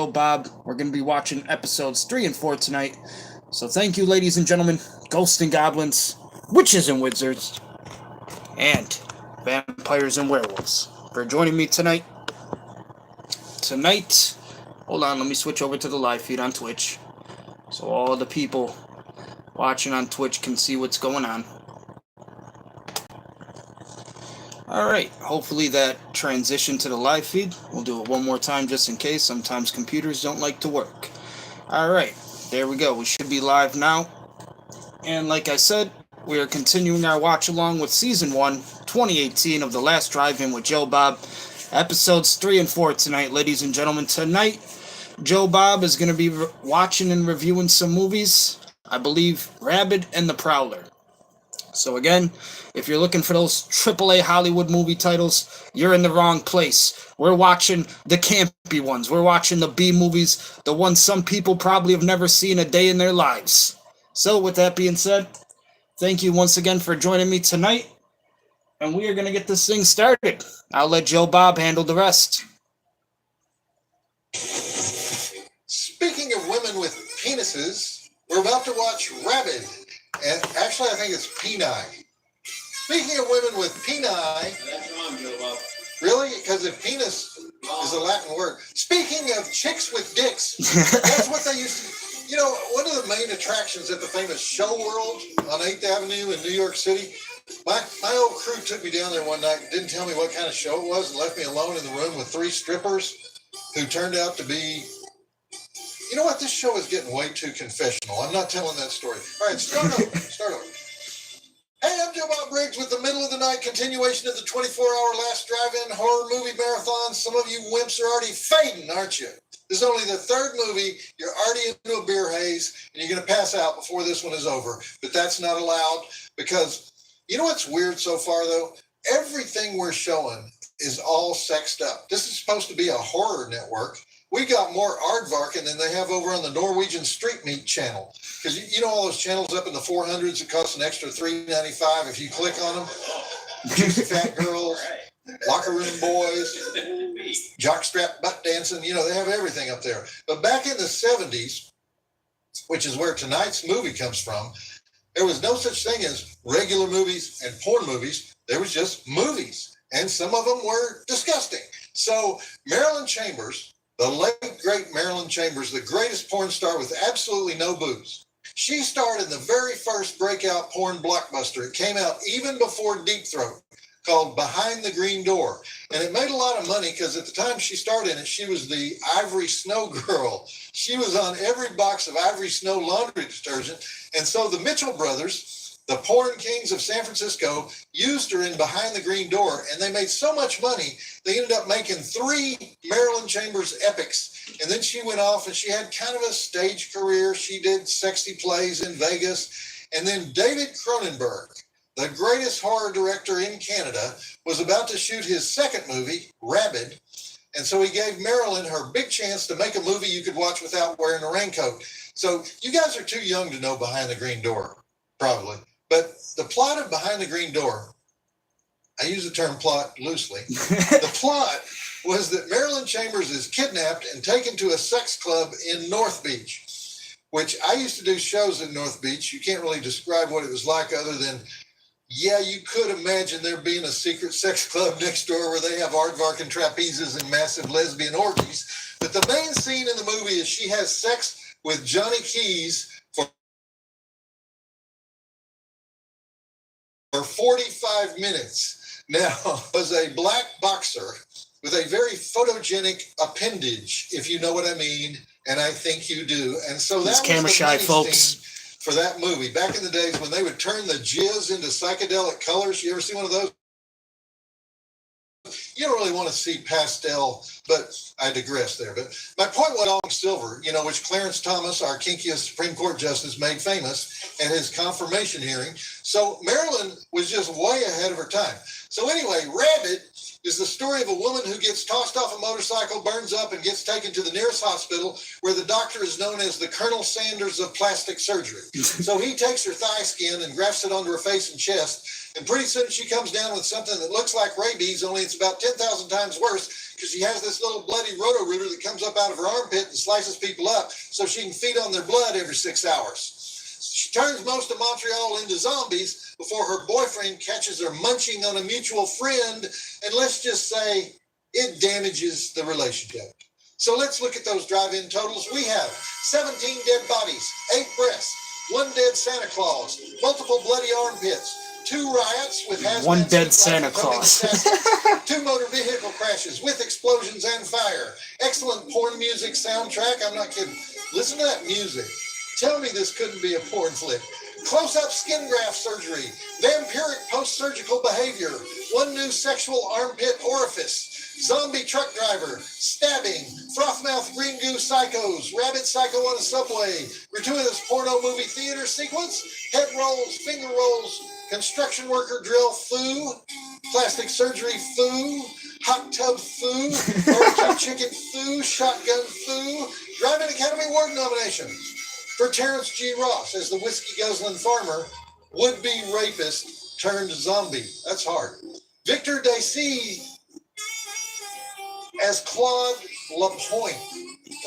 Bob. We're going to be watching episodes 3 and 4 tonight. So thank you, ladies and gentlemen, ghosts and goblins, witches and wizards, and vampires and werewolves, for joining me tonight. Hold on, let me switch over to the live feed on Twitch, so all the people watching on Twitch can see what's going on. Alright, hopefully that transition to the live feed. We'll do it one more time just in case. Sometimes computers don't like to work. Alright, there we go. We should be live now. And like I said, we are continuing our watch along with Season 1, 2018 of The Last Drive-In with Joe Bob. Episodes 3 and 4 tonight, ladies and gentlemen. Tonight, Joe Bob is going to be watching and reviewing some movies. I believe Rabid and the Prowler. So again, if you're looking for those AAA Hollywood movie titles, you're in the wrong place. We're watching the campy ones. We're watching the B movies, the ones some people probably have never seen a day in their lives. So with that being said, thank you once again for joining me tonight. And we are going to get this thing started. I'll let Joe Bob handle the rest. Speaking of women with penises, we're about to watch Rabid. And actually, I think it's peni. Speaking of women with peni. That's wrong, Joe Bob. Really? Because if penis is a Latin word. Speaking of chicks with dicks, that's what they used to. You know, one of the main attractions at the famous Show World on 8th Avenue in New York City, my old crew took me down there one night, didn't tell me what kind of show it was, and left me alone in the room with 3 strippers who turned out to be. You know what? This show is getting way too confessional. I'm not telling that story. All right, start over. Hey, I'm Joe Bob Briggs with the middle of the night continuation of the 24-hour Last Drive-In horror movie marathon. Some of you wimps are already fading, aren't you? This is only the 3rd movie. You're already into a beer haze, and you're going to pass out before this one is over. But that's not allowed because, you know what's weird so far, though? Everything we're showing is all sexed up. This is supposed to be a horror network. We got more aardvarking than they have over on the Norwegian Street Meat channel. Because you know all those channels up in the 400s that cost an extra $3.95 if you click on them? Juicy Fat Girls, Locker Room Boys, Jockstrap Butt Dancing. You know, they have everything up there. But back in the 70s, which is where tonight's movie comes from, there was no such thing as regular movies and porn movies. There was just movies. And some of them were disgusting. So Marilyn Chambers, the late, great Marilyn Chambers, the greatest porn star with absolutely no boobs. She starred in the very first breakout porn blockbuster. It came out even before Deep Throat, called Behind the Green Door. And it made a lot of money because at the time she starred in it, she was the Ivory Snow girl. She was on every box of Ivory Snow laundry detergent. And so the Mitchell brothers, the porn kings of San Francisco, used her in Behind the Green Door, and they made so much money, they ended up making 3 Marilyn Chambers epics. And then she went off and she had kind of a stage career. She did sexy plays in Vegas. And then David Cronenberg, the greatest horror director in Canada, was about to shoot his 2nd movie, Rabid. And so he gave Marilyn her big chance to make a movie you could watch without wearing a raincoat. So you guys are too young to know Behind the Green Door, probably. But the plot of Behind the Green Door, I use the term plot loosely. The plot was that Marilyn Chambers is kidnapped and taken to a sex club in North Beach, which I used to do shows in North Beach. You can't really describe what it was like other than, yeah, you could imagine there being a secret sex club next door where they have aardvark and trapezes and massive lesbian orgies. But the main scene in the movie is she has sex with Johnny Keys for 45 minutes. Now, was a black boxer with a very photogenic appendage, if you know what I mean, and I think you do. And so that was camera shy, folks, for that movie. Back in the days when they would turn the jizz into psychedelic colors. You ever see one of those? You don't really want to see pastel, but I digress there. But my point was Long Silver, you know, which Clarence Thomas, our kinkiest Supreme Court justice, made famous at his confirmation hearing. So Marilyn was just way ahead of her time. So anyway, Rabid is the story of a woman who gets tossed off a motorcycle, burns up, and gets taken to the nearest hospital where the doctor is known as the Colonel Sanders of plastic surgery. So he takes her thigh skin and grafts it onto her face and chest. And pretty soon she comes down with something that looks like rabies, only it's about 10,000 times worse. because she has this little bloody roto-rooter that comes up out of her armpit and slices people up so she can feed on their blood every 6 hours. She turns most of Montreal into zombies before her boyfriend catches her munching on a mutual friend, and let's just say it damages the relationship. So let's look at those drive-in totals. We have 17 dead bodies, 8 breaths, 1 dead Santa Claus, multiple bloody armpits, 2 riots with hazmat 1 dead suit Santa rifle toting Claus. assassins, 2 motor vehicle crashes with explosions and fire, excellent porn music soundtrack. I'm not kidding. Listen to that music. Tell me this couldn't be a porn flick. Close-up skin graft surgery, vampiric post-surgical behavior, 1 new sexual armpit orifice, zombie truck driver, stabbing, froth-mouth green goo psychos, rabbit psycho on a subway, gratuitous porno movie theater sequence, head rolls, finger rolls, construction worker drill foo, plastic surgery foo, hot tub foo, barbecue chicken foo, shotgun foo, Drive-In Academy Award nomination for Terrence G. Ross as the whiskey-guzzling farmer, would-be rapist turned zombie. That's hard. Victor Dacey as Claude Lapointe,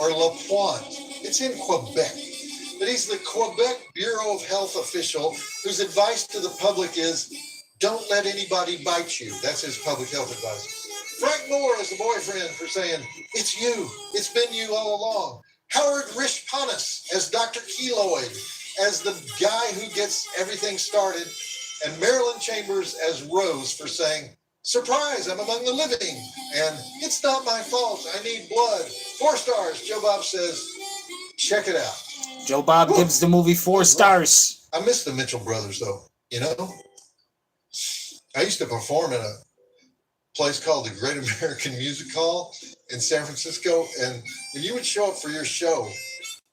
or Lapointe. It's in Quebec. But he's the Quebec Bureau of Health official whose advice to the public is, don't let anybody bite you. That's his public health advice. Frank Moore as the boyfriend for saying, it's you. It's been you all along. Howard Rishpanis as Dr. Keloid, as the guy who gets everything started. And Marilyn Chambers as Rose for saying, surprise, I'm among the living. And it's not my fault. I need blood. 4 stars. Joe Bob says, check it out. Joe Bob gives the movie 4 stars. I miss the Mitchell brothers, though. You know, I used to perform in a place called the Great American Music Hall in San Francisco. And when you would show up for your show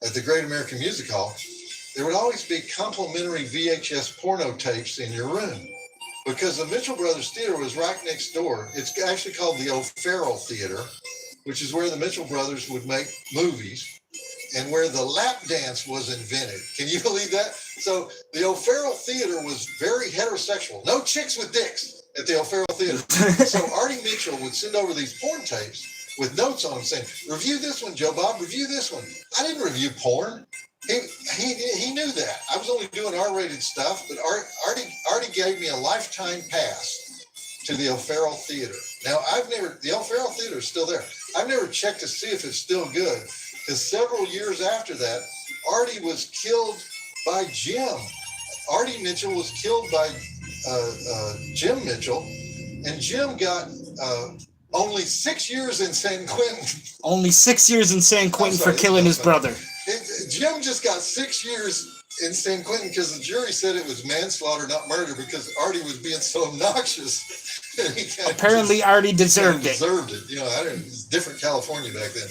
at the Great American Music Hall, there would always be complimentary VHS porno tapes in your room. Because the Mitchell Brothers Theater was right next door. It's actually called the O'Farrell Theater, which is where the Mitchell Brothers would make movies and where the lap dance was invented. Can you believe that? So the O'Farrell Theater was very heterosexual. No chicks with dicks at the O'Farrell Theater. So Artie Mitchell would send over these porn tapes with notes on them saying, review this one, Joe Bob, review this one. I didn't review porn. He knew that. I was only doing R-rated stuff, but Artie gave me a lifetime pass to the O'Farrell Theater. Now, the O'Farrell Theater is still there. I've never checked to see if it's still good, because several years after that, Artie was killed by Jim. Artie Mitchell was killed by Jim Mitchell, and Jim got only 6 years in San Quentin. Only 6 years in San Quentin for killing his brother. Jim just got 6 years in San Quentin because the jury said it was manslaughter, not murder, because Artie was being so obnoxious. Apparently, Artie deserved it. Deserved it. You know, it was different California back then.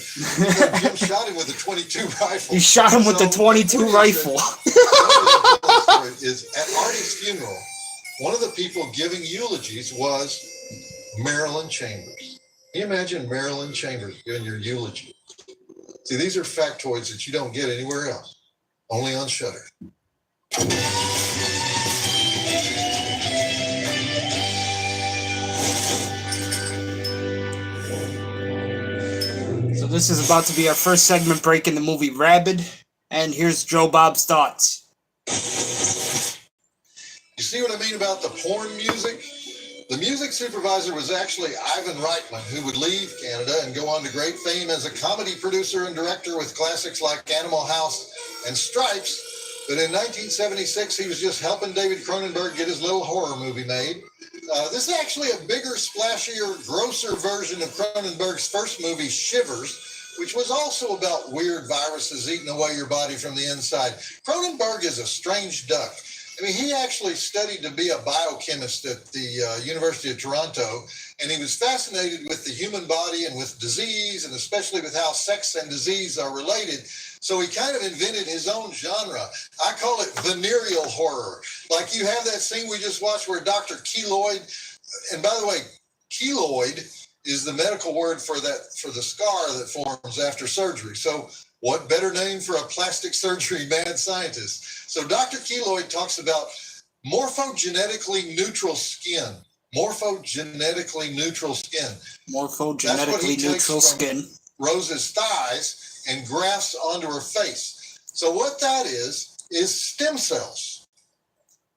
Jim shot him with a .22 rifle. He shot him with a .22 rifle. Is at Artie's funeral, one of the people giving eulogies was Marilyn Chambers. Can you imagine Marilyn Chambers giving your eulogy? See, these are factoids that you don't get anywhere else, only on Shudder. So this is about to be our first segment break in the movie Rabid, and here's Joe Bob's thoughts. You see what I mean about the porn music? The music supervisor was actually Ivan Reitman, who would leave Canada and go on to great fame as a comedy producer and director with classics like Animal House and Stripes. But in 1976, he was just helping David Cronenberg get his little horror movie made. This is actually a bigger, splashier, grosser version of Cronenberg's first movie, Shivers, which was also about weird viruses eating away your body from the inside. Cronenberg is a strange duck. I mean, he actually studied to be a biochemist at the University of Toronto, and he was fascinated with the human body and with disease, and especially with how sex and disease are related. So he kind of invented his own genre. I call it venereal horror. Like you have that scene we just watched where Dr. Keloid, and by the way, keloid is the medical word for the scar that forms after surgery. So what better name for a plastic surgery mad scientist? So Dr. Keloid talks about morphogenetically neutral skin. morphogenetically neutral skin. Morphogenetically neutral skin. Rose's thighs and grafts onto her face. So what that is stem cells.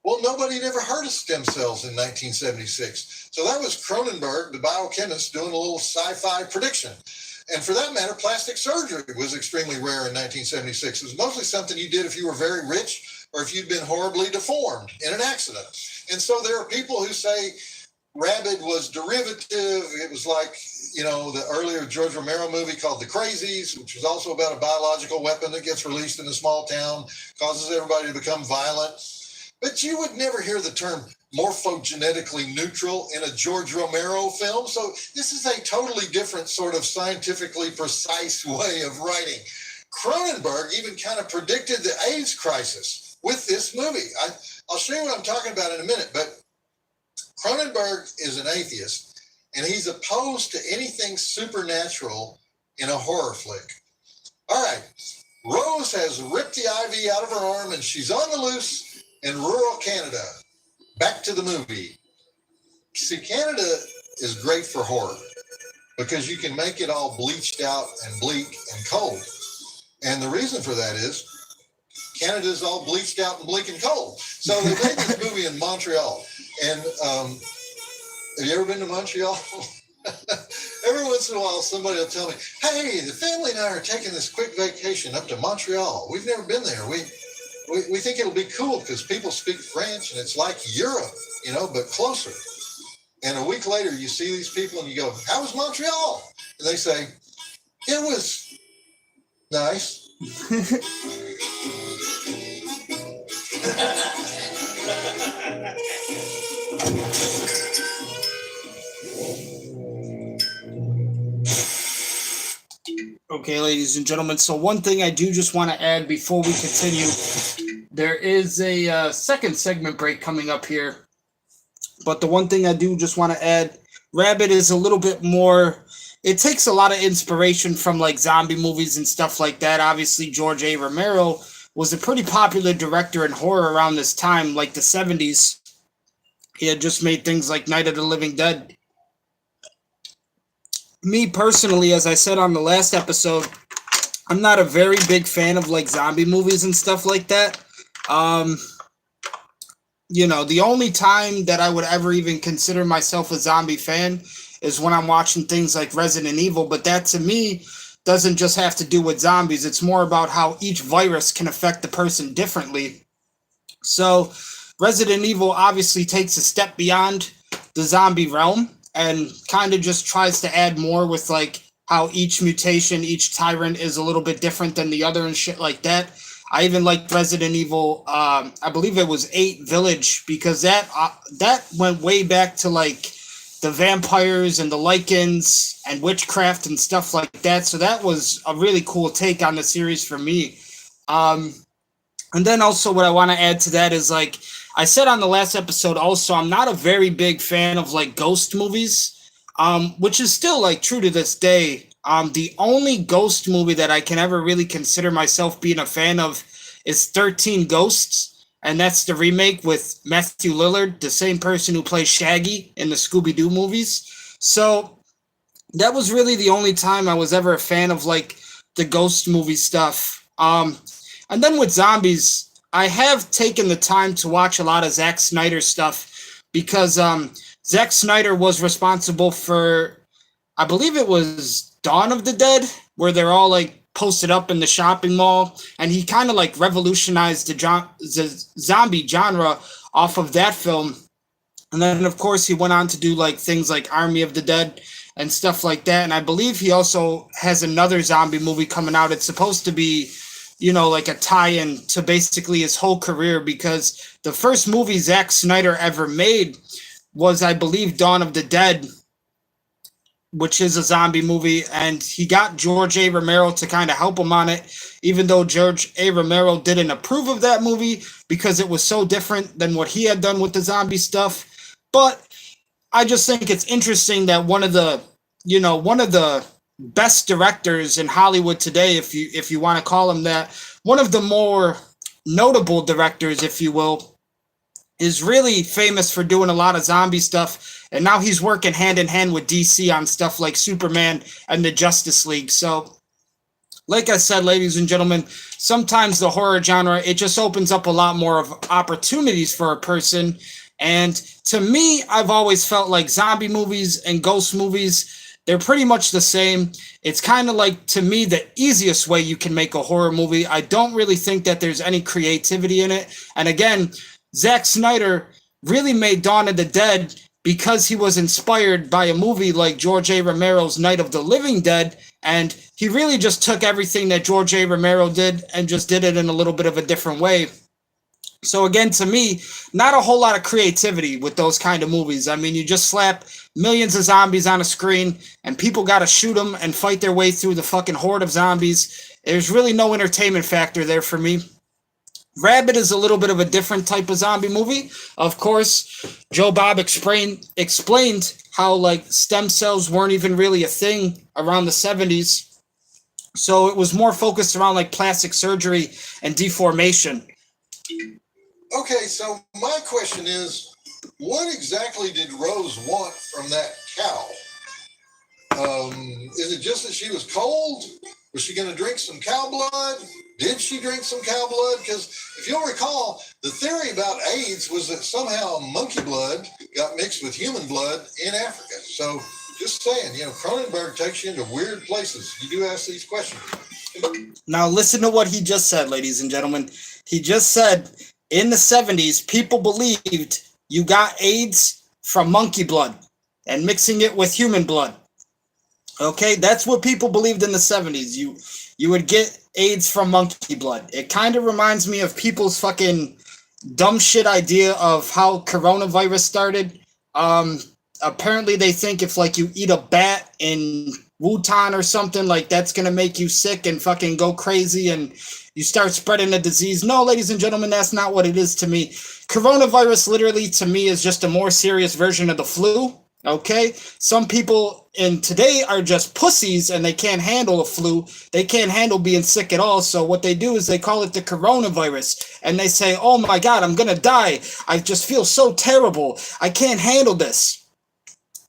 Well, nobody had ever heard of stem cells in 1976. So that was Cronenberg, the biochemist, doing a little sci-fi prediction. And for that matter, plastic surgery was extremely rare in 1976. It was mostly something you did if you were very rich or if you'd been horribly deformed in an accident. And so there are people who say Rabid was derivative. It was like, the earlier George Romero movie called The Crazies, which was also about a biological weapon that gets released in a small town, causes everybody to become violent. But you would never hear the term morphogenetically neutral in a George Romero film. So this is a totally different sort of scientifically precise way of writing. Cronenberg even kind of predicted the AIDS crisis with this movie. I'll show you what I'm talking about in a minute, but Cronenberg is an atheist, and he's opposed to anything supernatural in a horror flick. All right, Rose has ripped the IV out of her arm, and she's on the loose in rural Canada. Back to the movie. See, Canada is great for horror because you can make it all bleached out and bleak and cold. And the reason for that is Canada's all bleached out and bleak and cold. So they made this movie in Montreal. And have you ever been to Montreal? Every once in a while, somebody will tell me, hey, the family and I are taking this quick vacation up to Montreal. We've never been there. We think it'll be cool because people speak French and it's like Europe, but closer. And a week later, you see these people and you go, how was Montreal? And they say, it was nice. Okay, ladies and gentlemen, so one thing I do just want to add before we continue, there is a second segment break coming up here, but the one thing I do just want to add, Rabid is a little bit more, it takes a lot of inspiration from like zombie movies and stuff like that. Obviously, George A. Romero was a pretty popular director in horror around this time, like the 70s. He had just made things like Night of the Living Dead. Me personally, as I said on the last episode, I'm not a very big fan of like zombie movies and stuff like that. The only time that I would ever even consider myself a zombie fan is when I'm watching things like Resident Evil, but that to me doesn't just have to do with zombies. It's more about how each virus can affect the person differently. So Resident Evil obviously takes a step beyond the zombie realm and kind of just tries to add more with like how each mutation, each tyrant is a little bit different than the other and shit like that. I even liked Resident Evil, I believe it was 8 Village, because that went way back to like the vampires and the lichens and witchcraft and stuff like that. So that was a really cool take on the series for me. And then also what I want to add to that is like, I said on the last episode also, I'm not a very big fan of like ghost movies, which is still like true to this day. The only ghost movie that I can ever really consider myself being a fan of is 13 Ghosts, and that's the remake with Matthew Lillard, the same person who plays Shaggy in the Scooby-Doo movies. So that was really the only time I was ever a fan of like the ghost movie stuff. And then with zombies, I have taken the time to watch a lot of Zack Snyder stuff because Zack Snyder was responsible for, I believe it was Dawn of the Dead, where they're all like posted up in the shopping mall, and he kind of like revolutionized the zombie genre off of that film. And then of course he went on to do like things like Army of the Dead and stuff like that. And I believe he also has another zombie movie coming out. It's supposed to be, like a tie-in to basically his whole career, because the first movie Zack Snyder ever made was, I believe, Dawn of the Dead, which is a zombie movie, and he got George A. Romero to kind of help him on it, even though George A. Romero didn't approve of that movie because it was so different than what he had done with the zombie stuff. But I just think it's interesting that one of the best directors in Hollywood today, if you want to call him that, one of the more notable directors, if you will, is really famous for doing a lot of zombie stuff, and now he's working hand in hand with DC on stuff like Superman and the Justice League. So, like I said, ladies and gentlemen, sometimes the horror genre, it just opens up a lot more of opportunities for a person. And to me, I've always felt like zombie movies and ghost movies, they're pretty much the same. It's kind of like, to me, the easiest way you can make a horror movie. I don't really think that there's any creativity in it. And again, Zack Snyder really made Dawn of the Dead because he was inspired by a movie like George A. Romero's Night of the Living Dead, and he really just took everything that George A. Romero did and just did it in a little bit of a different way. So again, to me, not a whole lot of creativity with those kind of movies. I mean, you just slap millions of zombies on a screen and people got to shoot them and fight their way through the fucking horde of zombies. There's really no entertainment factor there for me. Rabid is a little bit of a different type of zombie movie. Of course, Joe Bob explained how like stem cells weren't even really a thing around the 70s. So it was more focused around like plastic surgery and deformation. Okay, so my question is, what exactly did Rose want from that cow? Is it just that she was cold? Was she going to drink some cow blood? Did she drink some cow blood? Because if you'll recall, the theory about AIDS was that somehow monkey blood got mixed with human blood in Africa. So just saying, Cronenberg takes you into weird places. You do ask these questions. Now listen to what he just said, ladies and gentlemen. He just said in the 70s, people believed you got AIDS from monkey blood and mixing it with human blood. Okay, that's what people believed in the 70s. You would get AIDS from monkey blood. It kind of reminds me of people's fucking dumb shit idea of how coronavirus started. Apparently they think if like you eat a bat in Wuhan or something, like that's gonna make you sick and fucking go crazy and you start spreading the disease. No, ladies and gentlemen, that's not what it is to me. Coronavirus literally to me is just a more serious version of the flu. Okay, some people in today are just pussies and they can't handle a flu. They can't handle being sick at all. So what they do is they call it the coronavirus and they say, oh my God, I'm going to die. I just feel so terrible. I can't handle this.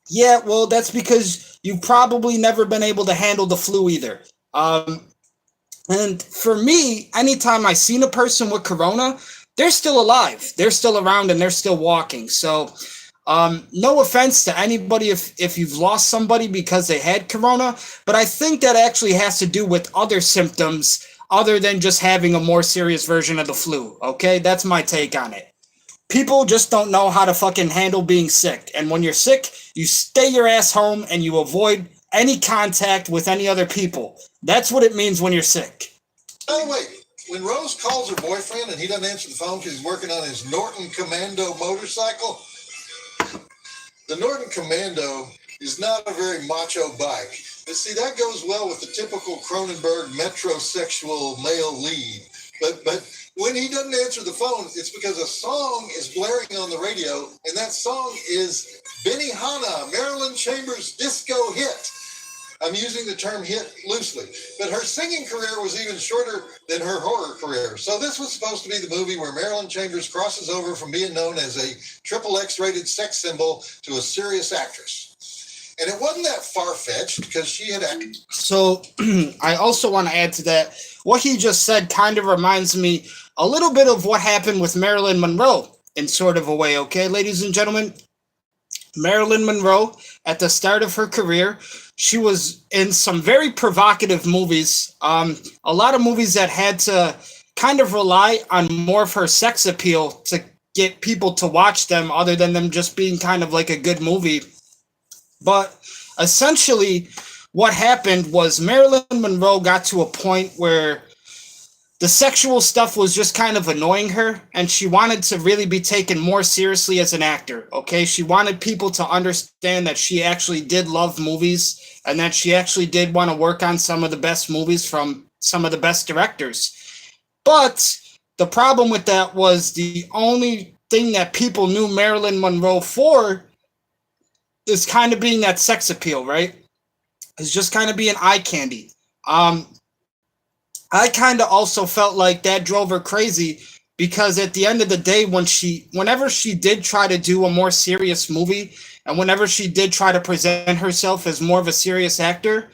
Yeah, well, that's because you've probably never been able to handle the flu either. And for me, anytime I seen a person with corona, they're still alive. They're still around and they're still walking. So no offense to anybody if you've lost somebody because they had corona, but I think that actually has to do with other symptoms other than just having a more serious version of the flu. Okay, that's my take on it. People just don't know how to fucking handle being sick. And when you're sick, you stay your ass home and you avoid any contact with any other people. That's what it means when you're sick. By the way, when Rose calls her boyfriend and he doesn't answer the phone because he's working on his Norton Commando motorcycle, the Norton Commando is not a very macho bike. But see, that goes well with the typical Cronenberg metrosexual male lead. But when he doesn't answer the phone, it's because a song is blaring on the radio, and that song is Benihana, Marilyn Chambers' disco hit. I'm using the term hit loosely. But her singing career was even shorter than her horror career. So this was supposed to be the movie where Marilyn Chambers crosses over from being known as a XXX rated sex symbol to a serious actress. And it wasn't that far-fetched because she had acted. So I also want to add to that, what he just said kind of reminds me a little bit of what happened with Marilyn Monroe in sort of a way, okay, ladies and gentlemen? Marilyn Monroe, at the start of her career, she was in some very provocative movies, a lot of movies that had to kind of rely on more of her sex appeal to get people to watch them other than them just being kind of like a good movie. But essentially what happened was Marilyn Monroe got to a point where the sexual stuff was just kind of annoying her, and she wanted to really be taken more seriously as an actor, okay? She wanted people to understand that she actually did love movies and that she actually did want to work on some of the best movies from some of the best directors. But the problem with that was the only thing that people knew Marilyn Monroe for is kind of being that sex appeal, right? It's just kind of being eye candy. I kind of also felt like that drove her crazy because at the end of the day, whenever she did try to do a more serious movie, and whenever she did try to present herself as more of a serious actor,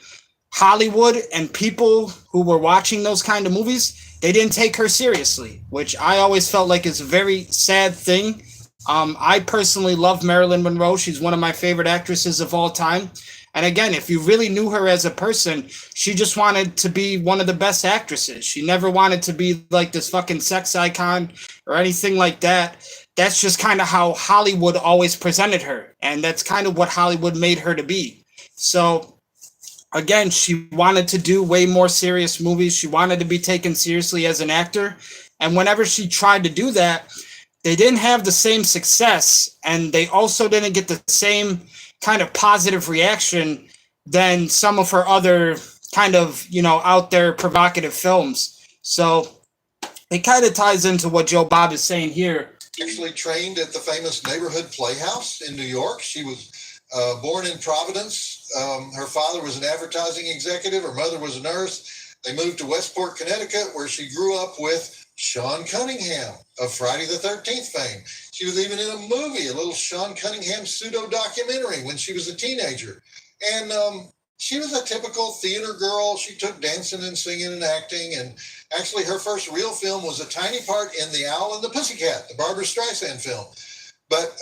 Hollywood and people who were watching those kind of movies, they didn't take her seriously, which I always felt like is a very sad thing. I personally love Marilyn Monroe. She's one of my favorite actresses of all time. And again, if you really knew her as a person, she just wanted to be one of the best actresses. She never wanted to be like this fucking sex icon or anything like that. That's just kind of how Hollywood always presented her. And that's kind of what Hollywood made her to be. So again, she wanted to do way more serious movies. She wanted to be taken seriously as an actor. And whenever she tried to do that, they didn't have the same success. And they also didn't get the same kind of positive reaction than some of her other kind of, out there provocative films. So it kind of ties into what Joe Bob is saying here. Actually trained at the famous Neighborhood Playhouse in New York. She was born in Providence. Her father was an advertising executive. Her mother was a nurse. They moved to Westport, Connecticut, where she grew up with Sean Cunningham of Friday the 13th fame. She was even in a movie, a little Sean Cunningham pseudo-documentary when she was a teenager. And she was a typical theater girl. She took dancing and singing and acting. And actually, her first real film was a tiny part in The Owl and the Pussycat, the Barbra Streisand film. But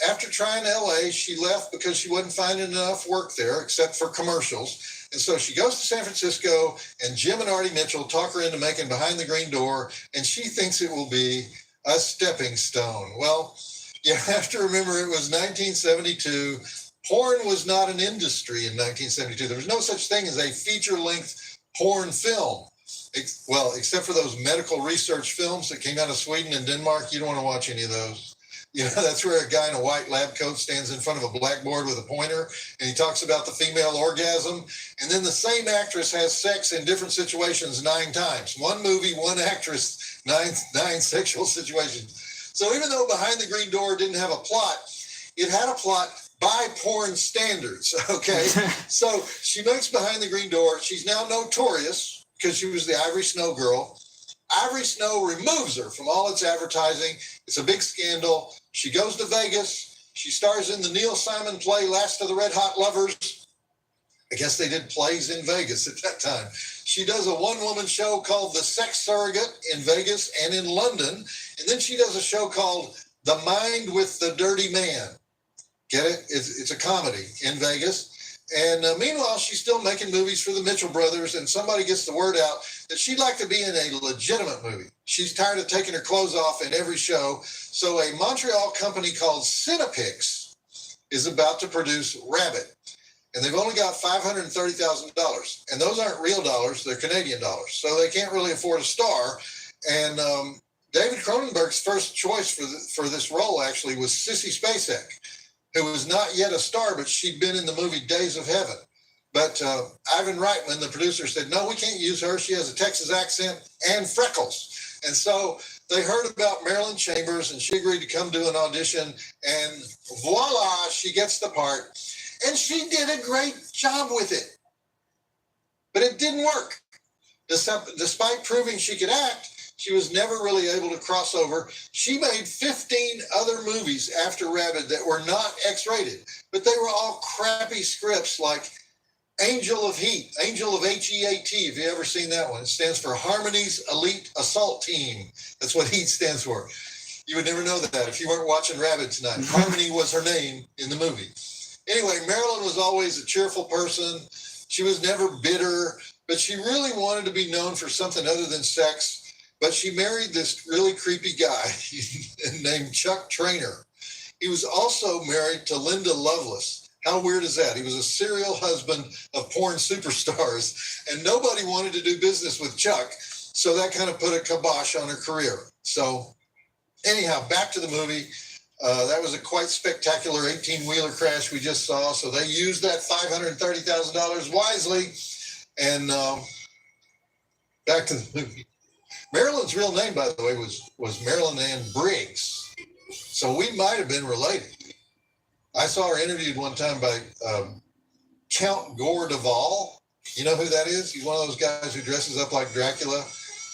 after trying LA, she left because she wasn't finding enough work there, except for commercials. And so she goes to San Francisco, and Jim and Artie Mitchell talk her into making Behind the Green Door, and she thinks it will be a stepping stone. Well, you have to remember it was 1972. Porn was not an industry in 1972. There was no such thing as a feature-length porn film. Well, except for those medical research films that came out of Sweden and Denmark. You don't want to watch any of those. That's where a guy in a white lab coat stands in front of a blackboard with a pointer, and he talks about the female orgasm. And then the same actress has sex in different situations 9 times. One movie, one actress, nine sexual situations. So even though Behind the Green Door didn't have a plot, it had a plot by porn standards, okay? So she makes Behind the Green Door. She's now notorious because she was the Ivory Snow girl. Ivory Snow removes her from all its advertising. It's a big scandal. She goes to Vegas. She stars in the Neil Simon play Last of the Red Hot Lovers. I guess they did plays in Vegas at that time. She does a one-woman show called The Sex Surrogate in Vegas and in London. And then she does a show called The Mind with the Dirty Man. Get it? It's a comedy in Vegas. And meanwhile, she's still making movies for the Mitchell brothers, and somebody gets the word out that she'd like to be in a legitimate movie. She's tired of taking her clothes off in every show. So a Montreal company called Cinepix is about to produce Rabbit. And they've only got $530,000. And those aren't real dollars, they're Canadian dollars. So they can't really afford a star. And David Cronenberg's first choice for this role actually was Sissy Spacek, who was not yet a star, but she'd been in the movie Days of Heaven. But Ivan Reitman, the producer, said, no, we can't use her. She has a Texas accent and freckles. And so they heard about Marilyn Chambers, and she agreed to come do an audition. And voila, she gets the part. And she did a great job with it. But it didn't work. Despite proving she could act, she was never really able to cross over. She made 15 other movies after Rabbit that were not X-rated, but they were all crappy scripts like Angel of Heat, Angel of H-E-A-T, if you've ever seen that one. It stands for Harmony's Elite Assault Team. That's what HEAT stands for. You would never know that if you weren't watching Rabbit tonight. Harmony was her name in the movie. Anyway, Marilyn was always a cheerful person. She was never bitter, but she really wanted to be known for something other than sex. But she married this really creepy guy named Chuck Traynor. He was also married to Linda Lovelace. How weird is that? He was a serial husband of porn superstars, and nobody wanted to do business with Chuck. So that kind of put a kibosh on her career. So anyhow, back to the movie. That was a quite spectacular 18-wheeler crash we just saw. So they used that $530,000 wisely. And back to the movie. Marilyn's real name, by the way, was Marilyn Ann Briggs. So we might have been related. I saw her interviewed one time by Count Gore Duvall. You know who that is? He's one of those guys who dresses up like Dracula,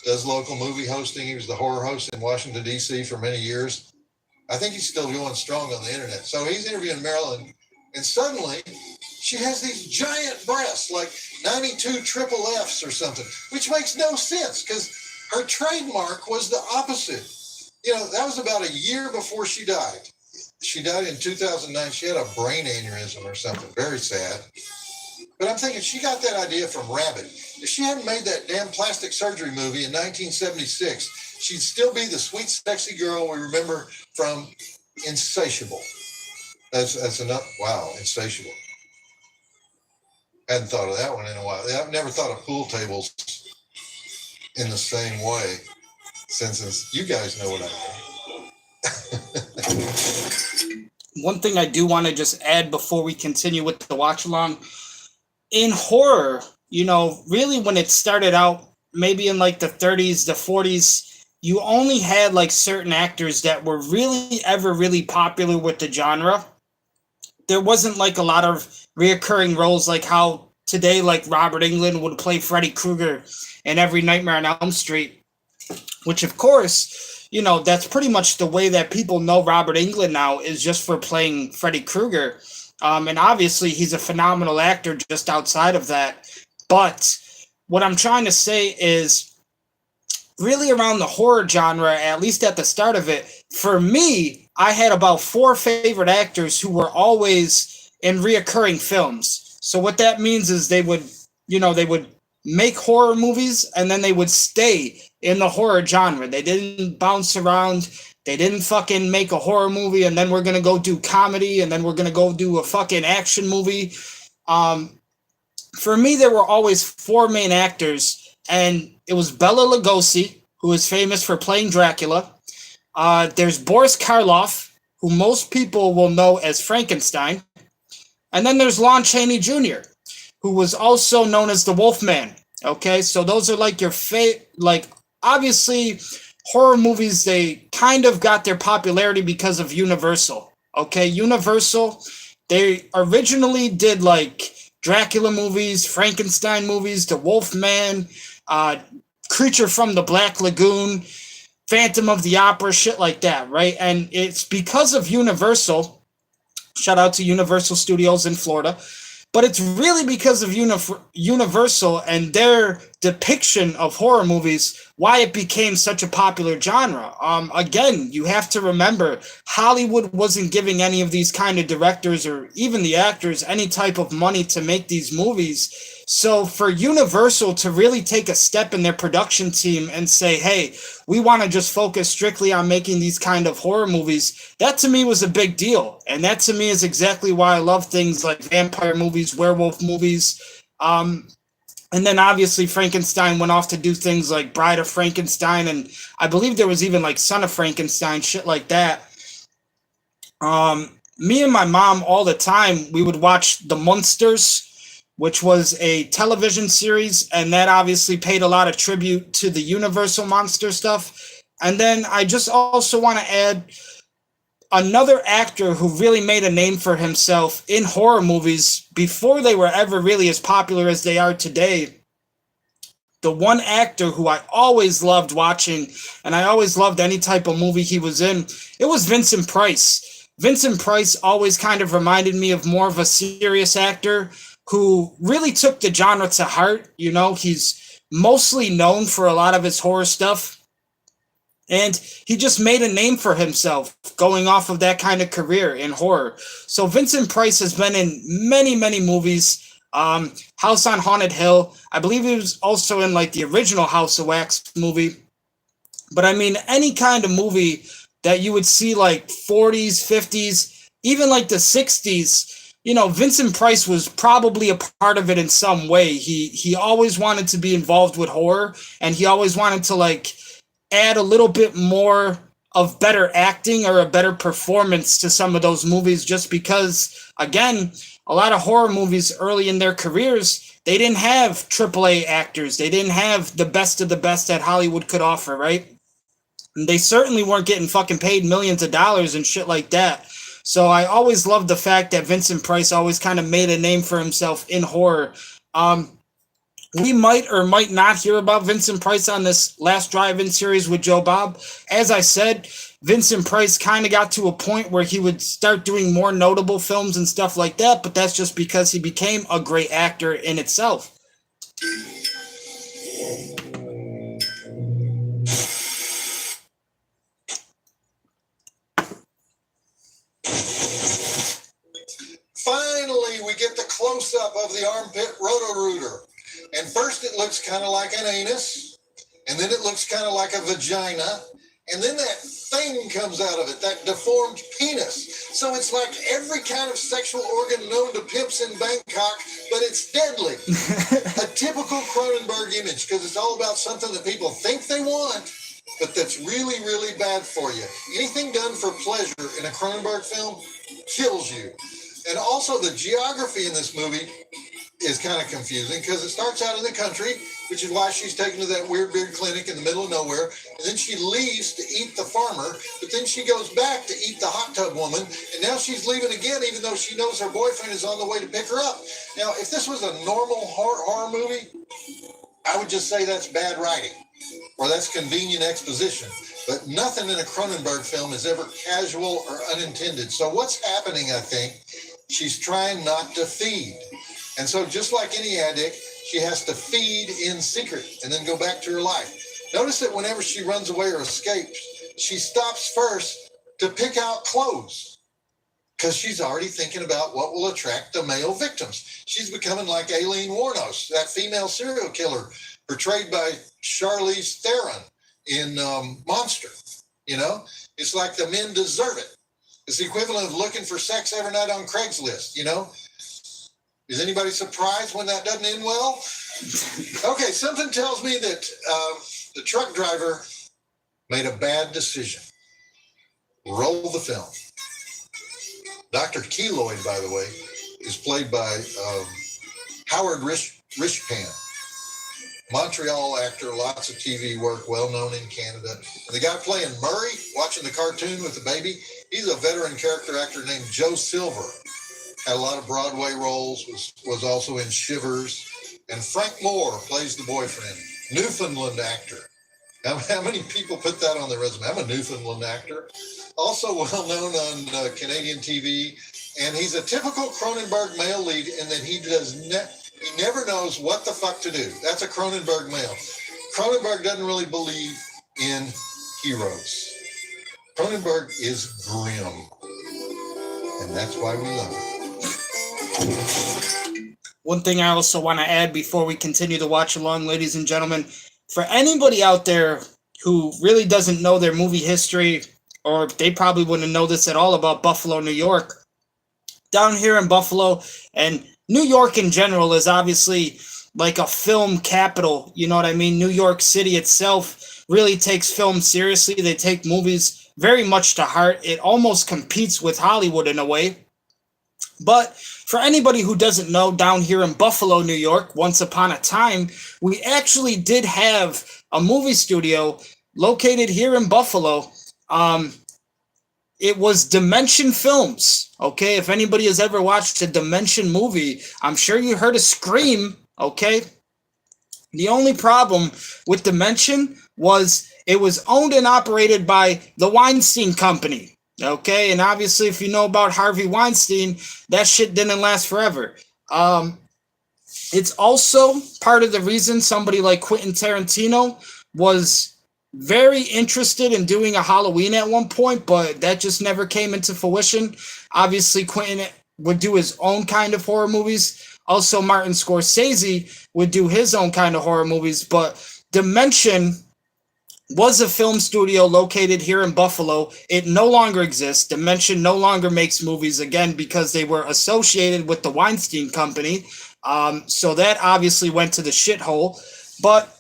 does local movie hosting. He was the horror host in Washington, D.C. for many years. I think he's still going strong on the internet. So he's interviewing Marilyn, and suddenly she has these giant breasts, like 92 triple Fs or something, which makes no sense because her trademark was the opposite. You know, that was about a year before she died. She died in 2009. She had a brain aneurysm or something. Very sad. But I'm thinking she got that idea from Rabbit. If she hadn't made that damn plastic surgery movie in 1976, she'd still be the sweet, sexy girl we remember from Insatiable. That's enough. Wow, Insatiable. Hadn't thought of that one in a while. I've never thought of pool tables in the same way since you guys know what I mean. One thing I do want to just add before we continue with the watch along, in horror, you know, really when it started out, maybe in like the 30s, the 40s, you only had like certain actors that were really popular with the genre. There wasn't like a lot of reoccurring roles like how today, like Robert Englund would play Freddy Krueger in every Nightmare on Elm Street, which of course, you know, that's pretty much the way that people know Robert Englund now, is just for playing Freddy Krueger. And obviously he's a phenomenal actor just outside of that. But what I'm trying to say is really around the horror genre, at least at the start of it, for me, I had about 4 favorite actors who were always in reoccurring films. So what that means is they would make horror movies and then they would stay in the horror genre. They didn't bounce around. They didn't fucking make a horror movie and then we're going to go do comedy and then we're going to go do a fucking action movie. For me, there were always 4 main actors, and it was Bela Lugosi, who is famous for playing Dracula. There's Boris Karloff, who most people will know as Frankenstein. And then there's Lon Chaney Jr., who was also known as the Wolfman. Okay, so those are like your obviously horror movies, they kind of got their popularity because of Universal. Okay, Universal, they originally did like Dracula movies, Frankenstein movies, The Wolfman, Creature from the Black Lagoon, Phantom of the Opera, shit like that, right? And it's because of Universal, shout out to Universal Studios in Florida, but it's really because of Universal and their depiction of horror movies why it became such a popular genre. Again, you have to remember, Hollywood wasn't giving any of these kind of directors or even the actors any type of money to make these movies. So for Universal to really take a step in their production team and say, hey, we want to just focus strictly on making these kind of horror movies, that to me was a big deal. And that to me is exactly why I love things like vampire movies, werewolf movies. And then obviously Frankenstein went off to do things like Bride of Frankenstein, and I believe there was even like Son of Frankenstein, shit like that. Me and my mom all the time, we would watch The Munsters, which was a television series, and that obviously paid a lot of tribute to the Universal monster stuff. And then I just also want to add another actor who really made a name for himself in horror movies before they were ever really as popular as they are today. The one actor who I always loved watching, and I always loved any type of movie he was in, it was Vincent Price. Vincent Price always kind of reminded me of more of a serious actor who really took the genre to heart. You know, he's mostly known for a lot of his horror stuff. And he just made a name for himself going off of that kind of career in horror. So Vincent Price has been in many, many movies. House on Haunted Hill. I believe he was also in like the original House of Wax movie. But I mean, any kind of movie that you would see like 40s, 50s, even like the 60s, you know, Vincent Price was probably a part of it in some way. He always wanted to be involved with horror, and he always wanted to like add a little bit more of better acting or a better performance to some of those movies, just because, again, a lot of horror movies early in their careers, they didn't have AAA actors. They didn't have the best of the best that Hollywood could offer, right? And they certainly weren't getting fucking paid millions of dollars and shit like that. So I always loved the fact that Vincent Price always kind of made a name for himself in horror. we might or might not hear about Vincent Price on this last drive-in series with Joe Bob. As I said, Vincent Price kind of got to a point where he would start doing more notable films and stuff like that, but that's just because he became a great actor in itself. Finally, we get the close-up of the armpit Roto-Rooter. And first it looks kind of like an anus, and then it looks kind of like a vagina, and then that thing comes out of it, that deformed penis. So it's like every kind of sexual organ known to pimps in Bangkok, but it's deadly. A typical Cronenberg image, because it's all about something that people think they want, but that's really, really bad for you. Anything done for pleasure in a Cronenberg film kills you. And also the geography in this movie is kind of confusing because it starts out in the country, which is why she's taken to that weird beard clinic in the middle of nowhere. And then she leaves to eat the farmer, but then she goes back to eat the hot tub woman. And now she's leaving again, even though she knows her boyfriend is on the way to pick her up. Now, if this was a normal horror movie, I would just say that's bad writing or that's convenient exposition. But nothing in a Cronenberg film is ever casual or unintended. So what's happening, I think, she's trying not to feed. And so just like any addict, she has to feed in secret and then go back to her life. Notice that whenever she runs away or escapes, she stops first to pick out clothes because she's already thinking about what will attract the male victims. She's becoming like Aileen Wuornos, that female serial killer portrayed by Charlize Theron in Monster. You know, it's like the men deserve it. It's the equivalent of looking for sex every night on Craigslist, you know? Is anybody surprised when that doesn't end well? Okay, something tells me that the truck driver made a bad decision. Roll the film. Dr. Keloid, by the way, is played by Howard Rishpan. Montreal actor, lots of TV work, well-known in Canada. And the guy playing Murray, watching the cartoon with the baby, he's a veteran character actor named Joe Silver. Had a lot of Broadway roles, was also in Shivers. And Frank Moore plays the boyfriend. Newfoundland actor. How many people put that on their resume? I'm a Newfoundland actor. Also well known on Canadian TV. And he's a typical Cronenberg male lead in that he never knows what the fuck to do. That's a Cronenberg male. Cronenberg doesn't really believe in heroes. Cronenberg is grim. And that's why we love him. One thing I also want to add before we continue to watch along, ladies and gentlemen, for anybody out there who really doesn't know their movie history, or they probably wouldn't know this at all about Buffalo, New York, down here in Buffalo, and New York in general is obviously like a film capital, you know what I mean? New York City itself really takes film seriously. They take movies very much to heart. It almost competes with Hollywood in a way. But for anybody who doesn't know, down here in Buffalo, New York, once upon a time, we actually did have a movie studio located here in Buffalo. It was Dimension Films, okay? If anybody has ever watched a Dimension movie, I'm sure you heard of Scream, okay? The only problem with Dimension was it was owned and operated by the Weinstein Company. Okay, and obviously, if you know about Harvey Weinstein, that shit didn't last forever. It's also part of the reason somebody like Quentin Tarantino was very interested in doing a Halloween at one point, but that just never came into fruition. Obviously, Quentin would do his own kind of horror movies. Also, Martin Scorsese would do his own kind of horror movies, but Dimension was a film studio located here in Buffalo. It no longer exists. Dimension no longer makes movies again because they were associated with the Weinstein Company. So that obviously went to the shithole. But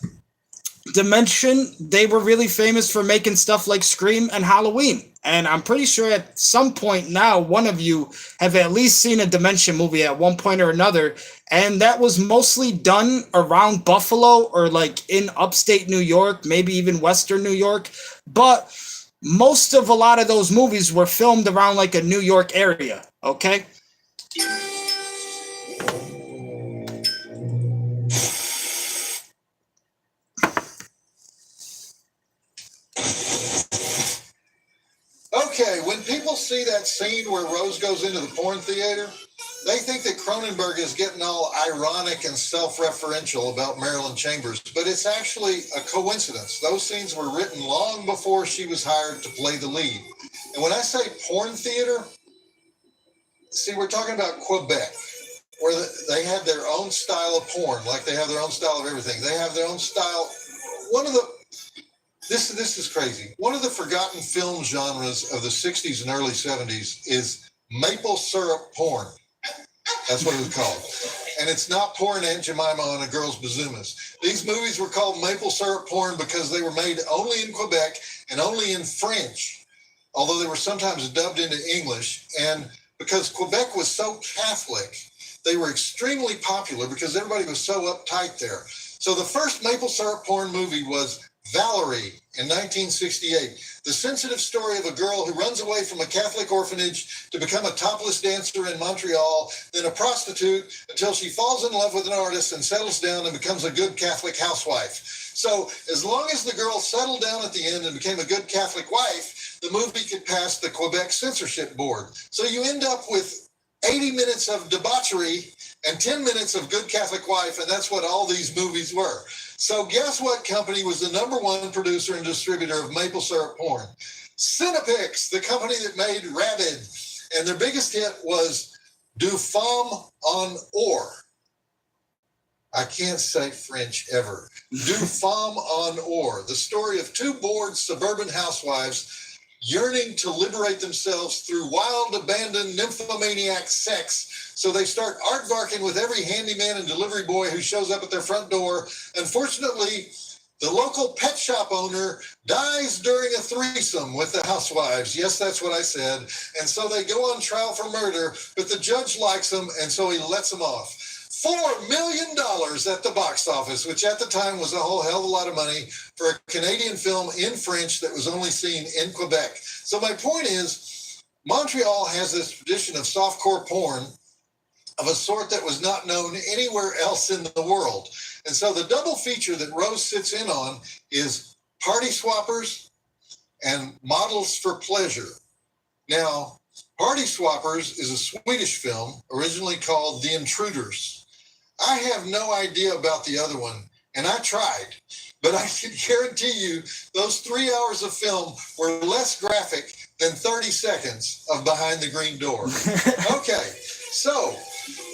Dimension, they were really famous for making stuff like Scream and Halloween. And I'm pretty sure at some point now, one of you have at least seen a Dimension movie at one point or another. And that was mostly done around Buffalo or like in upstate New York, maybe even Western New York. But most of a lot of those movies were filmed around like a New York area, okay? Okay, when people see that scene where Rose goes into the porn theater, they think that Cronenberg is getting all ironic and self-referential about Marilyn Chambers, but it's actually a coincidence. Those scenes were written long before she was hired to play the lead. And when I say porn theater, see, we're talking about Quebec, where they have their own style of porn, like they have their own style of everything. They have their own style. This is crazy. One of the forgotten film genres of the 60s and early 70s is maple syrup porn. That's what it was called. And it's not pouring Aunt Jemima on a girl's bazoomas. These movies were called maple syrup porn because they were made only in Quebec and only in French, although they were sometimes dubbed into English. And because Quebec was so Catholic, they were extremely popular because everybody was so uptight there. So the first maple syrup porn movie was Valerie in 1968, the sensitive story of a girl who runs away from a Catholic orphanage to become a topless dancer in Montreal, then a prostitute until she falls in love with an artist and settles down and becomes a good Catholic housewife. So as long as the girl settled down at the end and became a good Catholic wife, the movie could pass the Quebec censorship board. So you end up with 80 minutes of debauchery and 10 minutes of good Catholic wife, and that's what all these movies were. So guess what company was the number one producer and distributor of maple syrup porn? Cinepix, the company that made Rabid. And their biggest hit was Du Femme en Or. I can't say French ever. Du Femme en Or, the story of two bored suburban housewives yearning to liberate themselves through wild, abandoned, nymphomaniac sex. So they start aardvarking with every handyman and delivery boy who shows up at their front door. Unfortunately, the local pet shop owner dies during a threesome with the housewives. Yes, that's what I said. And so they go on trial for murder, but the judge likes them, and so he lets them off. $4 million at the box office, which at the time was a whole hell of a lot of money for a Canadian film in French that was only seen in Quebec. So my point is, Montreal has this tradition of softcore porn of a sort that was not known anywhere else in the world. And so the double feature that Rose sits in on is Party Swappers and Models for Pleasure. Now, Party Swappers is a Swedish film originally called The Intruders. I have no idea about the other one, and I tried, but I can guarantee you those 3 hours of film were less graphic than 30 seconds of Behind the Green Door. Okay, so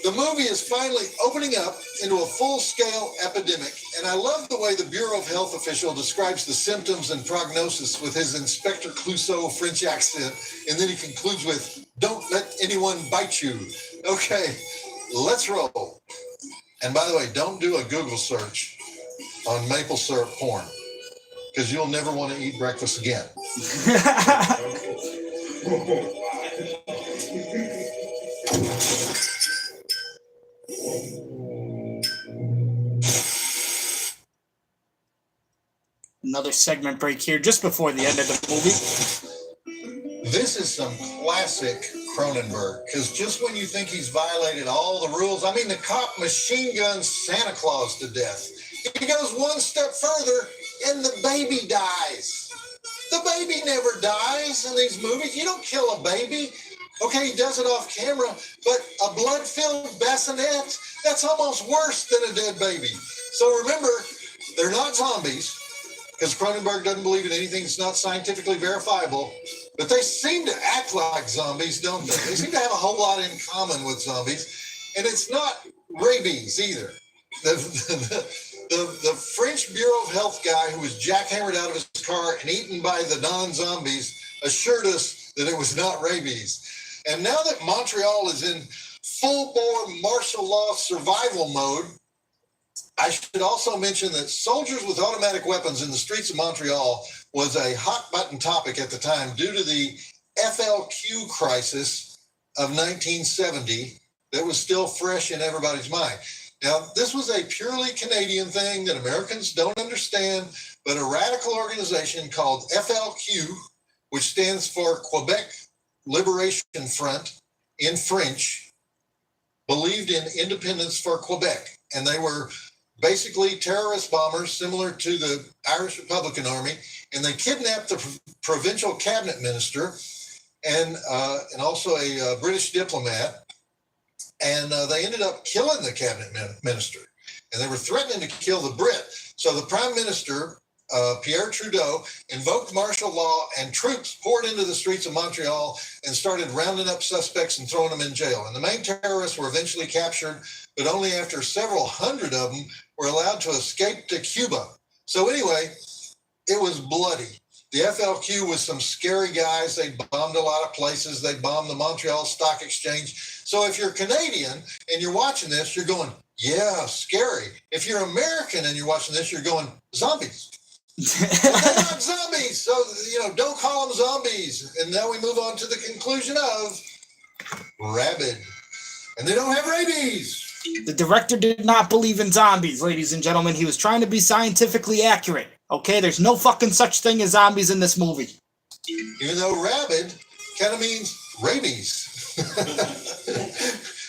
the movie is finally opening up into a full-scale epidemic, and I love the way the Bureau of Health official describes the symptoms and prognosis with his Inspector Clouseau French accent, and then he concludes with, "Don't let anyone bite you." Okay, let's roll. And by the way, don't do a Google search on maple syrup porn, because you'll never want to eat breakfast again. Another segment break here just before the end of the movie. This is some classic Cronenberg, because just when you think he's violated all the rules, I mean, the cop machine guns Santa Claus to death. He goes one step further and the baby dies. The baby never dies in these movies. You don't kill a baby. Okay, he does it off camera, but a blood-filled bassinet, that's almost worse than a dead baby. So remember, they're not zombies, because Cronenberg doesn't believe in anything that's not scientifically verifiable, but they seem to act like zombies, don't they? They seem to have a whole lot in common with zombies, and it's not rabies either. The French Bureau of Health guy who was jackhammered out of his car and eaten by the non-zombies assured us that it was not rabies. And now that Montreal is in full-bore martial law survival mode, I should also mention that soldiers with automatic weapons in the streets of Montreal was a hot-button topic at the time due to the FLQ crisis of 1970 that was still fresh in everybody's mind. Now, this was a purely Canadian thing that Americans don't understand, but a radical organization called FLQ, which stands for Quebec Liberation Front in French, believed in independence for Quebec. And they were basically terrorist bombers similar to the Irish Republican Army. And they kidnapped the provincial cabinet minister and also a British diplomat. And they ended up killing the cabinet minister. And they were threatening to kill the Brit. So the prime minister, Pierre Trudeau, invoked martial law, and troops poured into the streets of Montreal and started rounding up suspects and throwing them in jail. And the main terrorists were eventually captured, but only after several hundred of them were allowed to escape to Cuba. So anyway, it was bloody. The FLQ was some scary guys. They bombed a lot of places. They bombed the Montreal Stock Exchange. So if you're Canadian and you're watching this, you're going, yeah, scary. If you're American and you're watching this, you're going, zombies. Well, they're not zombies. So, don't call them zombies. And now we move on to the conclusion of rabid. And they don't have rabies. The director did not believe in zombies, ladies and gentlemen. He was trying to be scientifically accurate. Okay, there's no fucking such thing as zombies in this movie. Even though rabid kind of means rabies.